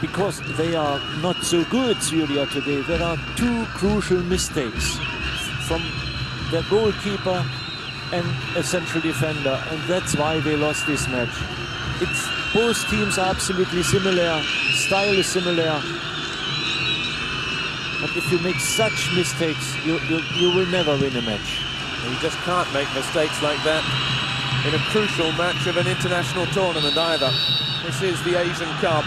C: because they are not so good, Syria, today. There are 2 crucial mistakes from their goalkeeper and a central defender, and that's why they lost this match. Both teams are absolutely similar, style is similar, but if you make such mistakes, you will never win a match.
A: You just can't make mistakes like that in a crucial match of an international tournament either. This is the Asian Cup,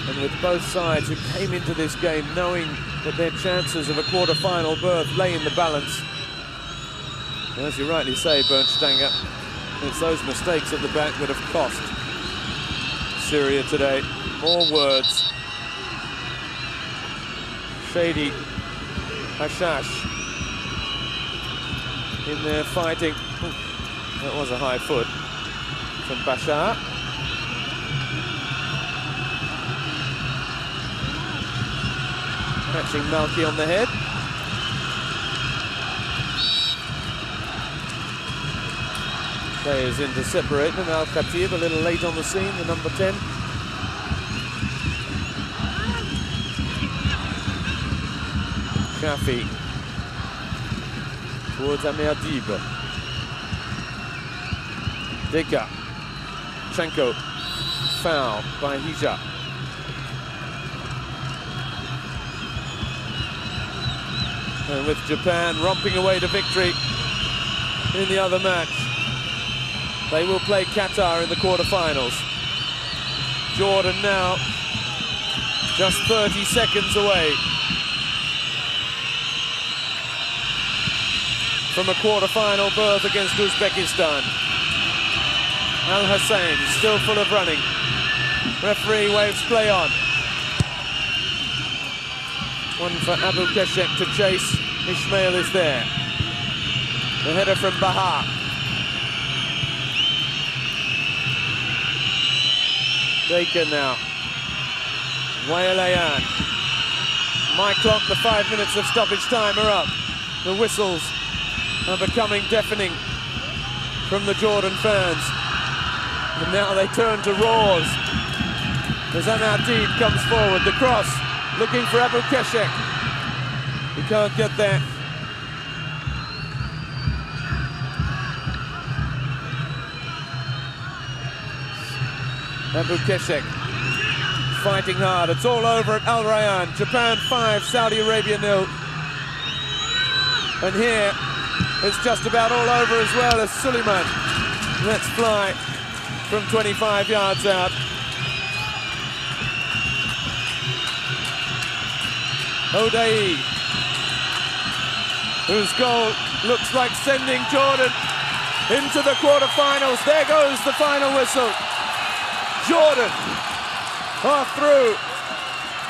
A: and with both sides who came into this game knowing that their chances of a quarter-final berth lay in the balance. And as you rightly say, Bernd Stanger, it's those mistakes at the back that have cost Syria today. More words. Shady, Hashash in there fighting. Ooh, that was a high foot from Bashar. Catching Malki on the head. Is in to separate them. Al-Khatib a little late on the scene, the number 10. Shafi towards Hamad. Deka. Chenko. Foul by Hija. And with Japan romping away to victory in the other match, they will play Qatar in the quarterfinals. Jordan now just 30 seconds away from a quarterfinal berth against Uzbekistan. Al-Hussein still full of running. Referee waves play on. One for Abu Keshek to chase. Ismail is there. The header from Bahar. Taken now. Wayalayan. My clock, the 5 minutes of stoppage time are up. The whistles are becoming deafening from the Jordan fans. And now they turn to roars as Hamad comes forward. The cross, looking for Abu Keshek. He can't get there. Abu Keshek fighting hard. It's all over at Al Rayyan. Japan 5, Saudi Arabia 0. And here it's just about all over as well as Suleiman lets fly from 25 yards out. O'Day, whose goal looks like sending Jordan into the quarterfinals. There goes the final whistle. Jordan are through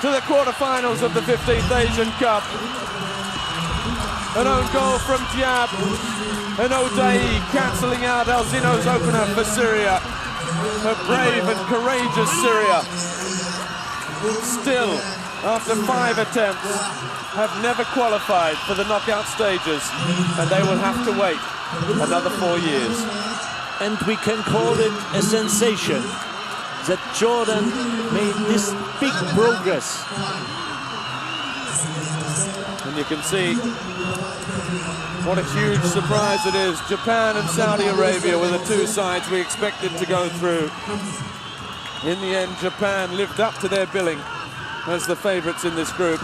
A: to the quarterfinals of the 15th Asian Cup. An own goal from Diab and O'Day cancelling out Alzino's opener for Syria. A brave and courageous Syria. Still, after 5 attempts, have never qualified for the knockout stages, and they will have to wait another 4 years.
C: And we can call it a sensation that Jordan made this big progress.
A: And you can see what a huge surprise it is. Japan and Saudi Arabia were the 2 sides we expected to go through. In the end, Japan lived up to their billing as the favourites in this group.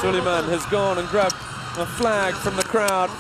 A: Suleiman has gone and grabbed a flag from the crowd